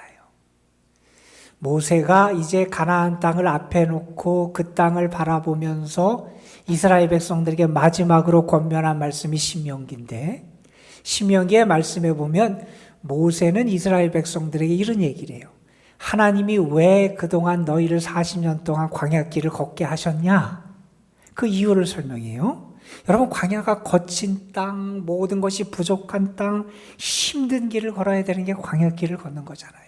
모세가 이제 가나안 땅을 앞에 놓고 그 땅을 바라보면서 이스라엘 백성들에게 마지막으로 권면한 말씀이 신명기인데, 신명기의 말씀에 보면 모세는 이스라엘 백성들에게 이런 얘기를 해요. 하나님이 왜 그동안 너희를 40년 동안 광야길을 걷게 하셨냐? 그 이유를 설명해요. 여러분, 광야가 거친 땅, 모든 것이 부족한 땅, 힘든 길을 걸어야 되는 게 광야길을 걷는 거잖아요.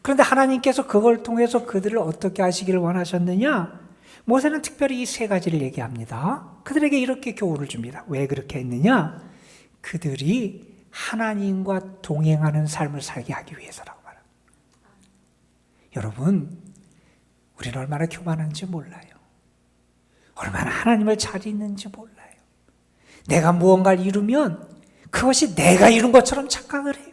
그런데 하나님께서 그걸 통해서 그들을 어떻게 하시기를 원하셨느냐? 모세는 특별히 이 세 가지를 얘기합니다. 그들에게 이렇게 교훈을 줍니다. 왜 그렇게 했느냐? 그들이 하나님과 동행하는 삶을 살게 하기 위해서라고 말합니다. 여러분, 우리는 얼마나 교만한지 몰라요. 얼마나 하나님을 잘 잊는지 몰라요. 내가 무언가를 이루면 그것이 내가 이룬 것처럼 착각을 해요.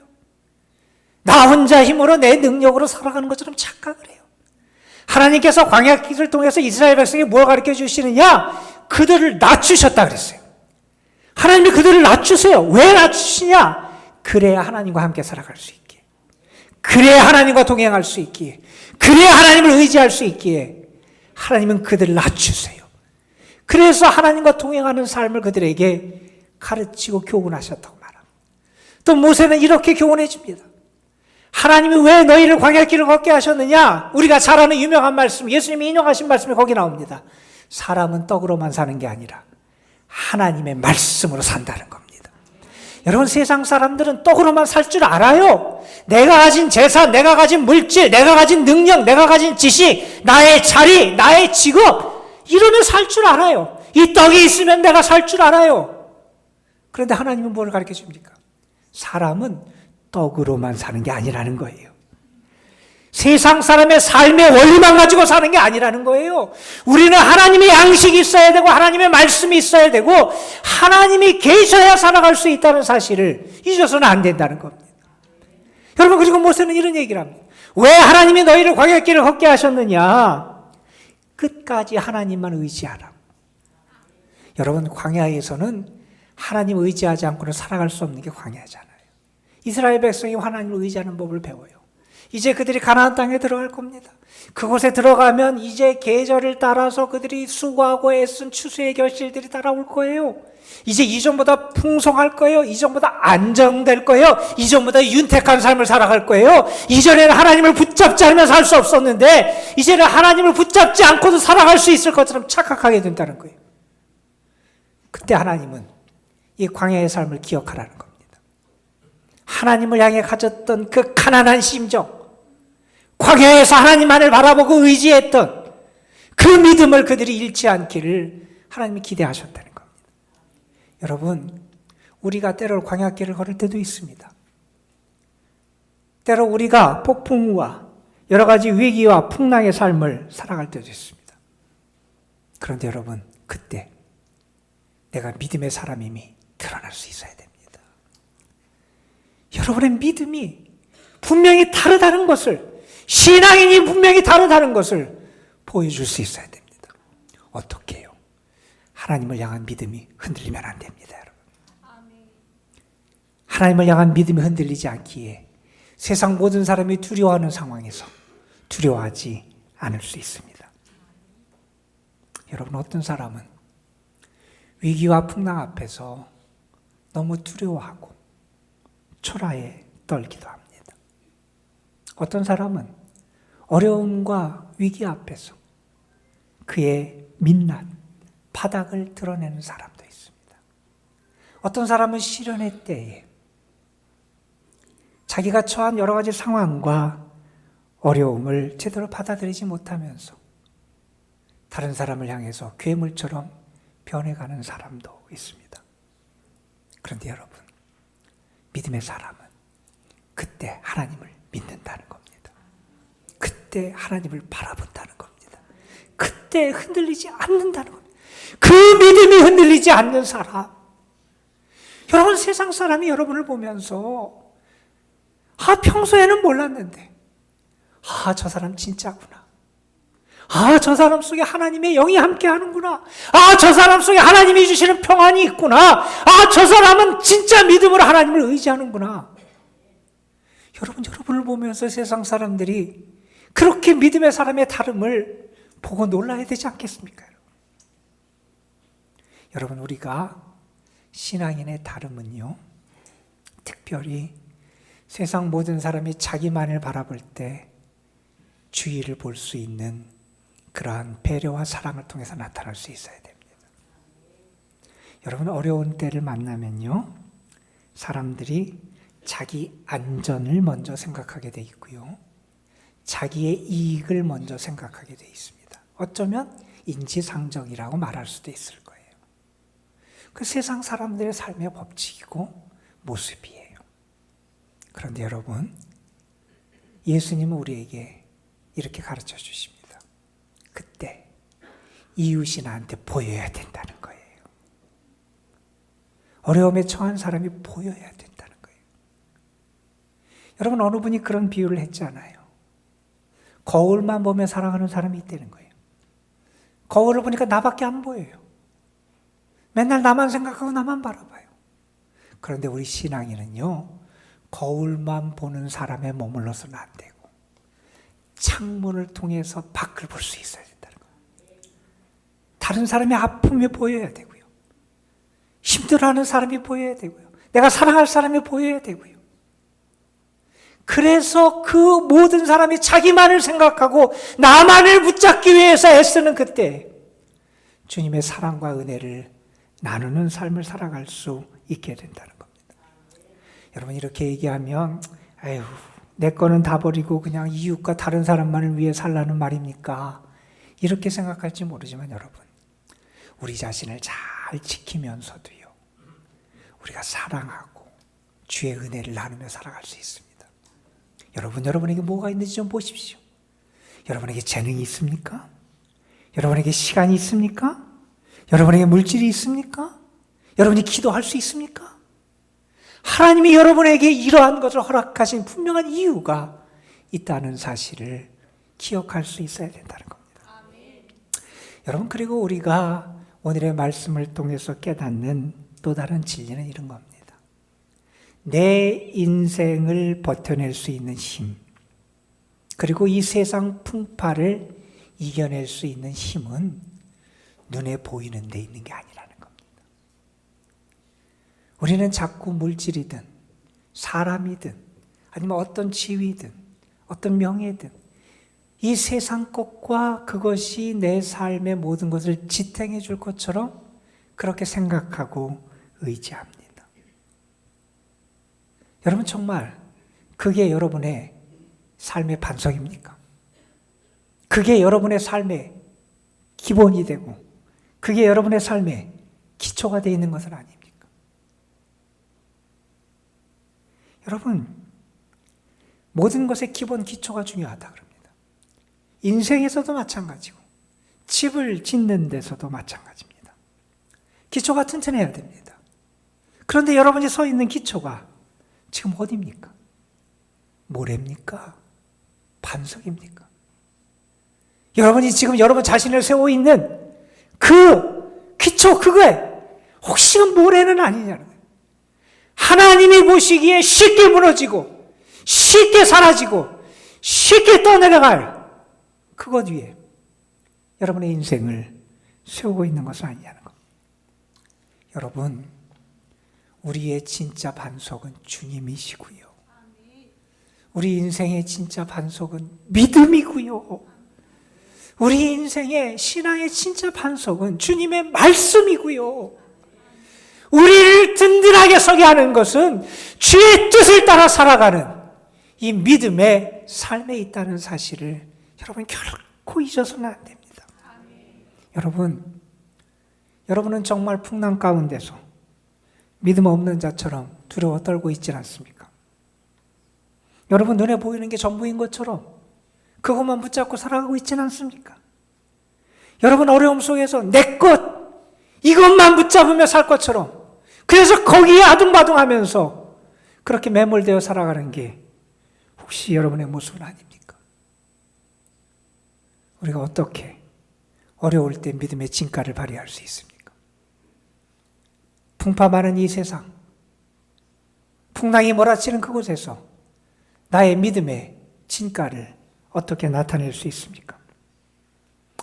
나 혼자 힘으로 내 능력으로 살아가는 것처럼 착각을 해요. 하나님께서 광야길을 통해서 이스라엘 백성에게 뭘 가르쳐 주시느냐? 그들을 낮추셨다 그랬어요. 하나님이 그들을 낮추세요. 왜 낮추시냐? 그래야 하나님과 함께 살아갈 수 있기에, 그래야 하나님과 동행할 수 있기에, 그래야 하나님을 의지할 수 있기에 하나님은 그들을 낮추세요. 그래서 하나님과 동행하는 삶을 그들에게 가르치고 교훈하셨다고 말합니다. 또 모세는 이렇게 교훈해 줍니다. 하나님이 왜 너희를 광야길을 걷게 하셨느냐? 우리가 잘 아는 유명한 말씀, 예수님이 인용하신 말씀이 거기 나옵니다. 사람은 떡으로만 사는 게 아니라 하나님의 말씀으로 산다는 겁니다. 여러분, 세상 사람들은 떡으로만 살 줄 알아요. 내가 가진 재산, 내가 가진 물질, 내가 가진 능력, 내가 가진 지식, 나의 자리, 나의 직업, 이러면 살 줄 알아요. 이 떡이 있으면 내가 살 줄 알아요. 그런데 하나님은 뭘 가르쳐 줍니까? 사람은 떡으로만 사는 게 아니라는 거예요. 세상 사람의 삶의 원리만 가지고 사는 게 아니라는 거예요. 우리는 하나님의 양식이 있어야 되고 하나님의 말씀이 있어야 되고 하나님이 계셔야 살아갈 수 있다는 사실을 잊어서는 안 된다는 겁니다. 여러분, 그리고 모세는 이런 얘기를 합니다. 왜 하나님이 너희를 광야길을 걷게 하셨느냐? 끝까지 하나님만 의지하라. 여러분, 광야에서는 하나님 의지하지 않고는 살아갈 수 없는 게 광야잖아요. 이스라엘 백성이 하나님을 의지하는 법을 배워요. 이제 그들이 가나안 땅에 들어갈 겁니다. 그곳에 들어가면 이제 계절을 따라서 그들이 수고하고 애쓴 추수의 결실들이 따라올 거예요. 이제 이전보다 풍성할 거예요. 이전보다 안정될 거예요. 이전보다 윤택한 삶을 살아갈 거예요. 이전에는 하나님을 붙잡지 않으면 살 수 없었는데 이제는 하나님을 붙잡지 않고도 살아갈 수 있을 것처럼 착각하게 된다는 거예요. 그때 하나님은 이 광야의 삶을 기억하라는 겁니다. 하나님을 향해 가졌던 그 가난한 심정, 광야에서 하나님만을 바라보고 의지했던 그 믿음을 그들이 잃지 않기를 하나님이 기대하셨다는 겁니다. 여러분, 우리가 때로 광야길을 걸을 때도 있습니다. 때로 우리가 폭풍우와 여러 가지 위기와 풍랑의 삶을 살아갈 때도 있습니다. 그런데 여러분, 그때 내가 믿음의 사람임이 드러날 수 있어야 됩니다. 여러분의 믿음이 분명히 다르다는 것을, 신앙인이 분명히 다르다는 것을 보여줄 수 있어야 됩니다. 어떻게 해요? 하나님을 향한 믿음이 흔들리면 안 됩니다, 여러분. 하나님을 향한 믿음이 흔들리지 않기에 세상 모든 사람이 두려워하는 상황에서 두려워하지 않을 수 있습니다. 여러분, 어떤 사람은 위기와 풍랑 앞에서 너무 두려워하고 초라해 떨기도 합니다. 어떤 사람은 어려움과 위기 앞에서 그의 민낯, 바닥을 드러내는 사람도 있습니다. 어떤 사람은 시련의 때에 자기가 처한 여러 가지 상황과 어려움을 제대로 받아들이지 못하면서 다른 사람을 향해서 괴물처럼 변해가는 사람도 있습니다. 그런데 여러분, 믿음의 사람은 그때 하나님을 믿는다는 겁니다. 그때 하나님을 바라본다는 겁니다. 그때 흔들리지 않는다는 겁니다. 그 믿음이 흔들리지 않는 사람. 여러분, 세상 사람이 여러분을 보면서 평소에는 몰랐는데 저 사람 진짜구나. 저 사람 속에 하나님의 영이 함께 하는구나. 저 사람 속에 하나님이 주시는 평안이 있구나. 저 사람은 진짜 믿음으로 하나님을 의지하는구나. 여러분을 보면서 세상 사람들이 그렇게 믿음의 사람의 다름을 보고 놀라야 되지 않겠습니까? 여러분, 우리가 신앙인의 다름은요, 특별히 세상 모든 사람이 자기만을 바라볼 때 주의를 볼 수 있는 그러한 배려와 사랑을 통해서 나타날 수 있어야 됩니다. 여러분, 어려운 때를 만나면요, 사람들이 자기 안전을 먼저 생각하게 돼 있고요, 자기의 이익을 먼저 생각하게 돼 있습니다. 어쩌면 인지상정이라고 말할 수도 있을 거예요. 그 세상 사람들의 삶의 법칙이고 모습이에요. 그런데 여러분, 예수님은 우리에게 이렇게 가르쳐 주십니다. 그때 이웃이 나한테 보여야 된다는 거예요. 어려움에 처한 사람이 보여야 된다는 거예요. 여러분, 어느 분이 그런 비유를 했잖아요. 거울만 보며 살아가는 사람이 있다는 거예요. 거울을 보니까 나밖에 안 보여요. 맨날 나만 생각하고 나만 바라봐요. 그런데 우리 신앙인은요, 거울만 보는 사람에 머물러서는 안 되고 창문을 통해서 밖을 볼 수 있어야 된다는 거예요. 다른 사람의 아픔이 보여야 되고요, 힘들어하는 사람이 보여야 되고요, 내가 사랑할 사람이 보여야 되고요. 그래서 그 모든 사람이 자기만을 생각하고 나만을 붙잡기 위해서 애쓰는 그때 주님의 사랑과 은혜를 나누는 삶을 살아갈 수 있게 된다는 겁니다. 여러분, 이렇게 얘기하면 내 거는 다 버리고 그냥 이웃과 다른 사람만을 위해 살라는 말입니까? 이렇게 생각할지 모르지만 여러분, 우리 자신을 잘 지키면서도요, 우리가 사랑하고 주의 은혜를 나누며 살아갈 수 있습니다. 여러분에게 뭐가 있는지 좀 보십시오. 여러분에게 재능이 있습니까? 여러분에게 시간이 있습니까? 여러분에게 물질이 있습니까? 여러분이 기도할 수 있습니까? 하나님이 여러분에게 이러한 것을 허락하신 분명한 이유가 있다는 사실을 기억할 수 있어야 된다는 겁니다. 여러분, 그리고 우리가 오늘의 말씀을 통해서 깨닫는 또 다른 진리는 이런 겁니다. 내 인생을 버텨낼 수 있는 힘, 그리고 이 세상 풍파를 이겨낼 수 있는 힘은 눈에 보이는 데 있는 게 아니라는 겁니다. 우리는 자꾸 물질이든 사람이든 아니면 어떤 지위든 어떤 명예든 이 세상 것과 그것이 내 삶의 모든 것을 지탱해 줄 것처럼 그렇게 생각하고 의지합니다. 여러분, 정말 그게 여러분의 삶의 반석입니까? 그게 여러분의 삶의 기본이 되고 그게 여러분의 삶의 기초가 되어 있는 것은 아닙니까? 여러분, 모든 것의 기본 기초가 중요하다 그럽니다. 인생에서도 마찬가지고 집을 짓는 데서도 마찬가지입니다. 기초가 튼튼해야 됩니다. 그런데 여러분이 서 있는 기초가 지금 어디입니까? 모래입니까? 반석입니까? 여러분이 지금 여러분 자신을 세우고 있는 그 기초 그거에 혹시 모래는 아니냐는 거예요. 하나님이 보시기에 쉽게 무너지고 쉽게 사라지고 쉽게 떠내려갈 그것 위에 여러분의 인생을 세우고 있는 것은 아니냐는 겁니다. 여러분, 우리의 진짜 반석은 주님이시고요. 우리 인생의 진짜 반석은 믿음이고요. 우리 인생의 신앙의 진짜 반석은 주님의 말씀이고요. 우리를 든든하게 서게 하는 것은 주의 뜻을 따라 살아가는 이 믿음의 삶에 있다는 사실을 여러분 결코 잊어서는 안 됩니다. 여러분은 정말 풍랑 가운데서 믿음 없는 자처럼 두려워 떨고 있지 않습니까? 여러분 눈에 보이는 게 전부인 것처럼 그것만 붙잡고 살아가고 있지는 않습니까? 여러분 어려움 속에서 내 것 이것만 붙잡으며 살 것처럼 그래서 거기에 아둥바둥하면서 그렇게 매몰되어 살아가는 게 혹시 여러분의 모습은 아닙니까? 우리가 어떻게 어려울 때 믿음의 진가를 발휘할 수 있습니까? 풍파 많은 이 세상, 풍랑이 몰아치는 그곳에서 나의 믿음의 진가를 어떻게 나타낼 수 있습니까?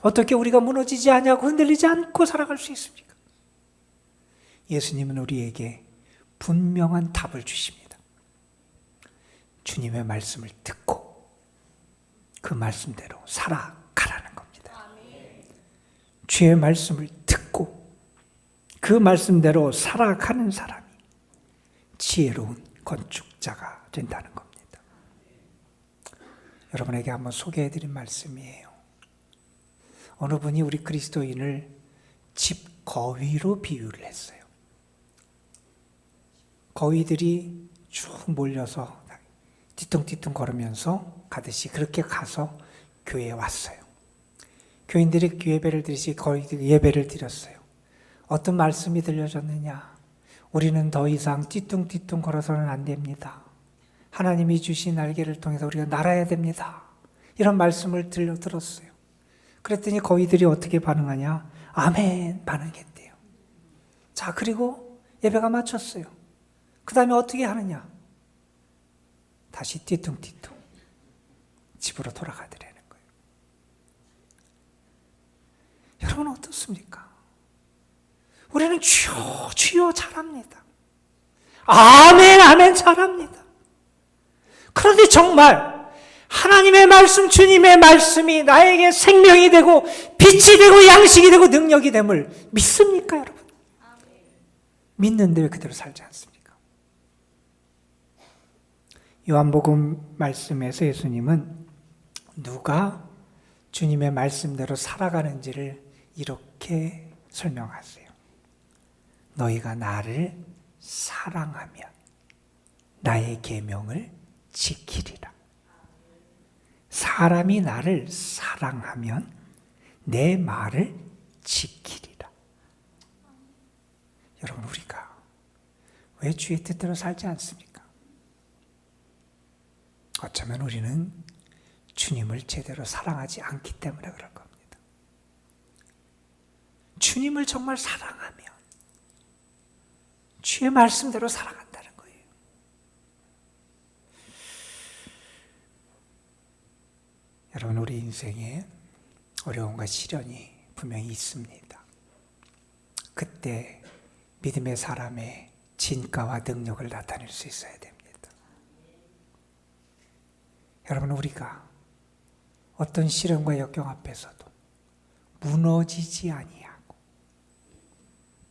어떻게 우리가 무너지지 않냐고 흔들리지 않고 살아갈 수 있습니까? 예수님은 우리에게 분명한 답을 주십니다. 주님의 말씀을 듣고 그 말씀대로 살아가라는 겁니다. 주의 말씀을 듣고 그 말씀대로 살아가는 사람이 지혜로운 건축자가 된다는 겁니다. 여러분에게 한번 소개해드린 말씀이에요. 어느 분이 우리 그리스도인을 집 거위로 비유를 했어요. 거위들이 쭉 몰려서 뒤뚱뒤뚱 걸으면서 가듯이 그렇게 가서 교회에 왔어요. 교인들이 예배를 드리시 거위들이 예배를 드렸어요. 어떤 말씀이 들려졌느냐? 우리는 더 이상 뒤뚱뒤뚱 걸어서는 안 됩니다. 하나님이 주신 날개를 통해서 우리가 날아야 됩니다. 이런 말씀을 들었어요. 그랬더니 거위들이 어떻게 반응하냐? 아멘 반응했대요. 자, 그리고 예배가 마쳤어요. 그 다음에 어떻게 하느냐? 다시 뒤뚱뒤뚱 집으로 돌아가더라는 거예요. 여러분 어떻습니까? 우리는 주여 주여 잘합니다. 아멘 아멘 잘합니다. 그런데 정말 하나님의 말씀, 주님의 말씀이 나에게 생명이 되고 빛이 되고 양식이 되고 능력이 됨을 믿습니까, 여러분? 믿는데 왜 그대로 살지 않습니까? 요한복음 말씀에서 예수님은 누가 주님의 말씀대로 살아가는지를 이렇게 설명하세요. 너희가 나를 사랑하면 나의 계명을 지키리라. 사람이 나를 사랑하면 내 말을 지키리라. 여러분, 우리가 왜 주의 뜻대로 살지 않습니까? 어쩌면 우리는 주님을 제대로 사랑하지 않기 때문에 그럴 겁니다. 주님을 정말 사랑하면 주의 말씀대로 살아간다는 거예요. 여러분, 우리 인생에 어려움과 시련이 분명히 있습니다. 그때 믿음의 사람의 진가와 능력을 나타낼 수 있어야 됩니다. 여러분, 우리가 어떤 시련과 역경 앞에서도 무너지지 아니하고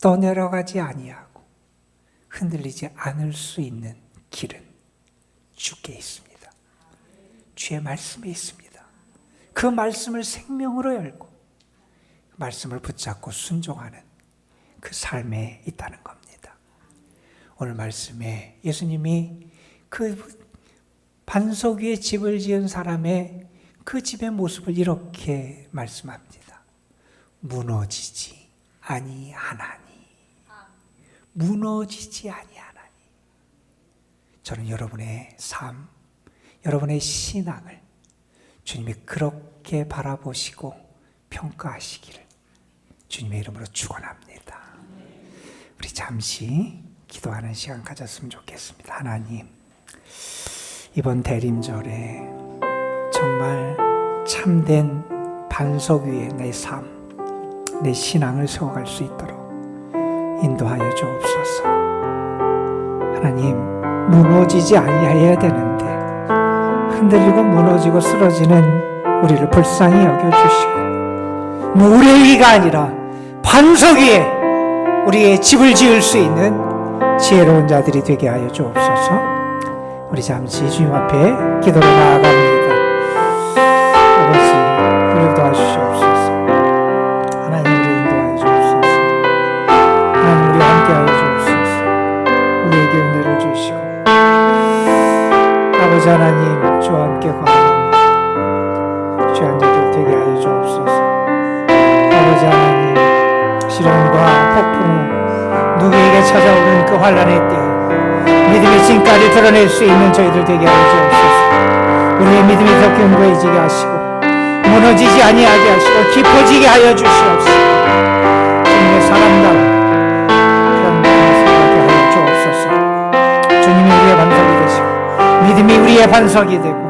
떠내려가지 아니하고 흔들리지 않을 수 있는 길은 주께 있습니다. 주의 말씀에 있습니다. 그 말씀을 생명으로 열고 그 말씀을 붙잡고 순종하는 그 삶에 있다는 겁니다. 오늘 말씀에 예수님이 그 반석 위에 집을 지은 사람의 그 집의 모습을 이렇게 말씀합니다. 무너지지 아니하나니. 무너지지 아니하나니. 저는 여러분의 삶, 여러분의 신앙을 주님이 그렇게 바라보시고 평가하시기를 주님의 이름으로 축원합니다. 우리 잠시 기도하는 시간 가졌으면 좋겠습니다. 하나님, 이번 대림절에 정말 참된 반석 위에 내 삶, 내 신앙을 세워갈 수 있도록 인도하여 주옵소서. 하나님, 무너지지 아니해야 되는데 흔들리고 무너지고 쓰러지는 우리를 불쌍히 여겨주시고 모래위가 아니라 반석 위에 우리의 집을 지을 수 있는 지혜로운 자들이 되게 하여 주옵소서. 우리 잠시 주님 앞에 기도로 나아갑니다. 아버지, 우리를 도와주시옵소서. 하나님, 우리 인도하여 주옵소서. 하나님, 우리 함께하여 주옵소서. 우리에게 은혜를 주시고 아버지 하나님, 주와 함께 거하는 죄한 자들 되게 하여 주옵소서. 아버지 하나님, 시련과 폭풍 누구에게 찾아오는 그 환난의 때 믿음의 진가를 드러낼 수 있는 저희들 되게 하여 주옵소서. 우리의 믿음이 더 견고해지게 하시고 무너지지 아니하게 하시고 깊어지게 하여 주시옵소서. 주님의 사람다운 그런 믿음을 생각하게 하여 주옵소서. 주님이 우리의 반석이 되시고 믿음이 우리의 반석이 되고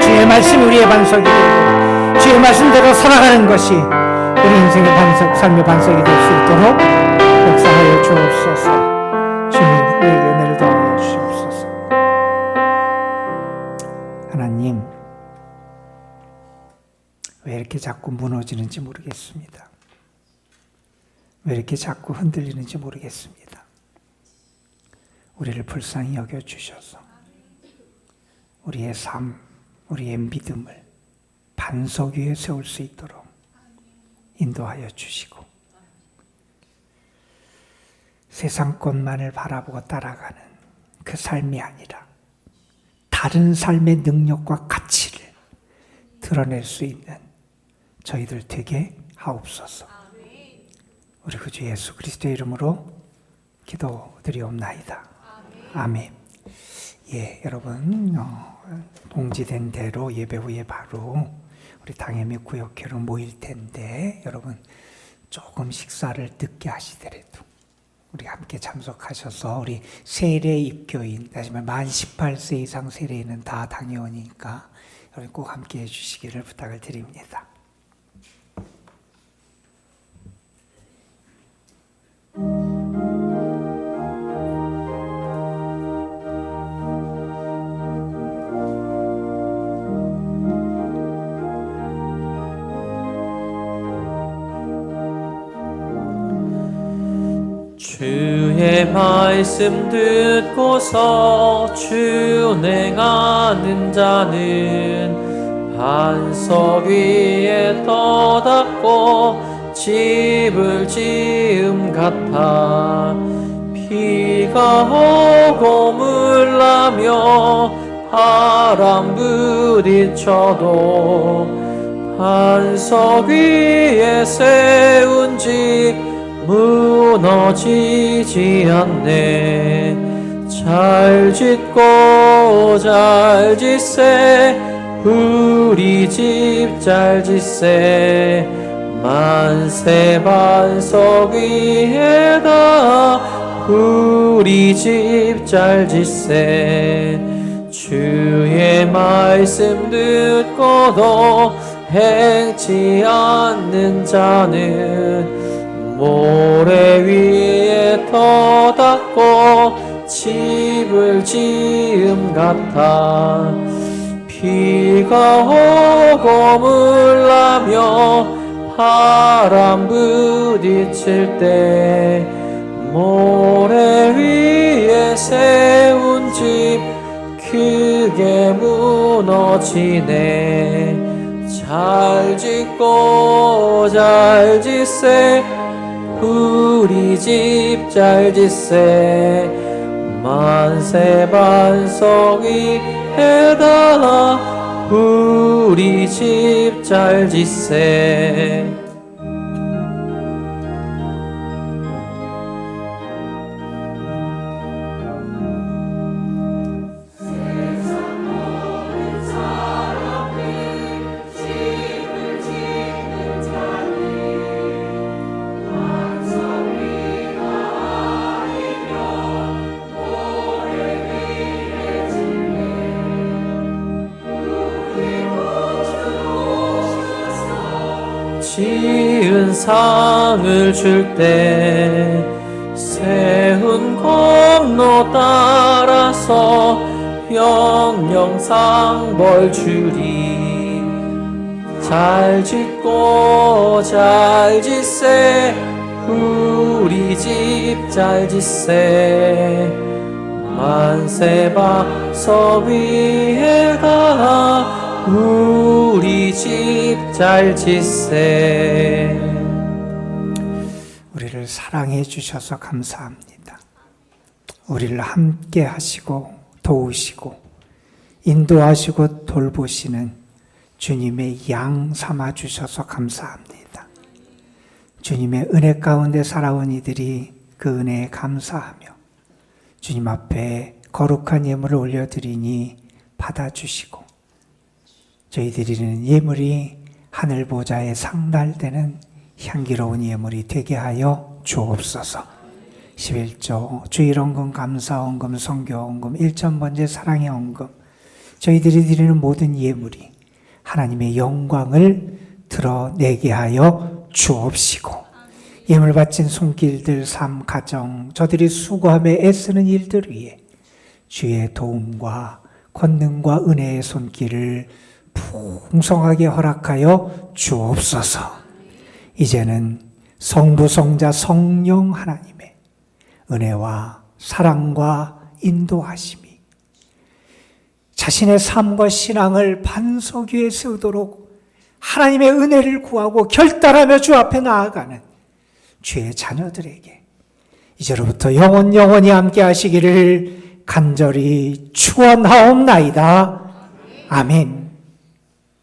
주의 말씀이 우리의 반석이 되고 주의 말씀대로 살아가는 것이 우리 인생의 반석, 삶의 반석이 될 수 있도록 역사하여 주옵소서. 주님, 우리에게 은혜를 더하여 주시옵소서. 하나님, 왜 이렇게 자꾸 무너지는지 모르겠습니다. 왜 이렇게 자꾸 흔들리는지 모르겠습니다. 우리를 불쌍히 여겨주셔서 우리의 삶, 우리의 믿음을 반석 위에 세울 수 있도록 인도하여 주시고 세상 것만을 바라보고 따라가는 그 삶이 아니라 다른 삶의 능력과 가치를 드러낼 수 있는 저희들 되게 하옵소서. 우리 구주 예수 그리스도의 이름으로 기도드리옵나이다. 아멘. 예, 여러분 공지된 대로 예배 후에 바로 우리 당회 및 구역회로 모일 텐데 여러분 조금 식사를 늦게 하시더라도 우리 함께 참석하셔서 우리 세례 입교인, 다시 말해 만 18세 이상 세례인은 다 당회원이니까 여러분 꼭 함께 해주시기를 부탁을 드립니다. 주의 말씀 듣고서 준행하는 자는 반석 위에 떠닫고 집을 지음 같아. 비가 오고 물 나며 바람 부딪혀도 반석 위에 세운 집 무너지지 않네. 잘 짓고 잘 짓세 우리 집 잘 짓세. 만세 반석 위에다 우리 집 잘 짓세. 주의 말씀 듣고도 행치 않는 자는 모래 위에 떠닫고 집을 지음 같아. 비가 오고 물 나며 바람 부딪힐 때 모래 위에 세운 집 크게 무너지네. 잘 짓고 잘 짓세 우리 집 잘 짓세. 만세 반석 위에다 우리 집 잘 짓세. 지은 상을 줄 때 세운 공로 따라서 영영상 벌 주리. 잘 짓고 잘 짓세 우리 집 잘 짓세 만세 박서 위에가 우리 집 잘 짓세. 우리를 사랑해 주셔서 감사합니다. 우리를 함께 하시고 도우시고 인도하시고 돌보시는 주님의 양 삼아 주셔서 감사합니다. 주님의 은혜 가운데 살아온 이들이 그 은혜에 감사하며 주님 앞에 거룩한 예물을 올려드리니 받아주시고 저희 드리는 예물이 하늘 보좌에 상달되는 향기로운 예물이 되게 하여 주옵소서. 11조 주일원금, 감사원금, 선교원금, 일천번제 사랑의 원금, 저희들이 드리는 모든 예물이 하나님의 영광을 드러내게 하여 주옵시고 예물 바친 손길들, 삶, 가정, 저들이 수고하며 애쓰는 일들 위해 주의 도움과 권능과 은혜의 손길을 풍성하게 허락하여 주옵소서. 이제는 성부, 성자, 성령 하나님의 은혜와 사랑과 인도하심이 자신의 삶과 신앙을 반석 위에 세우도록 하나님의 은혜를 구하고 결단하며 주 앞에 나아가는 주의 자녀들에게 이제로부터 영원히 함께 하시기를 간절히 축원하옵나이다. 아멘.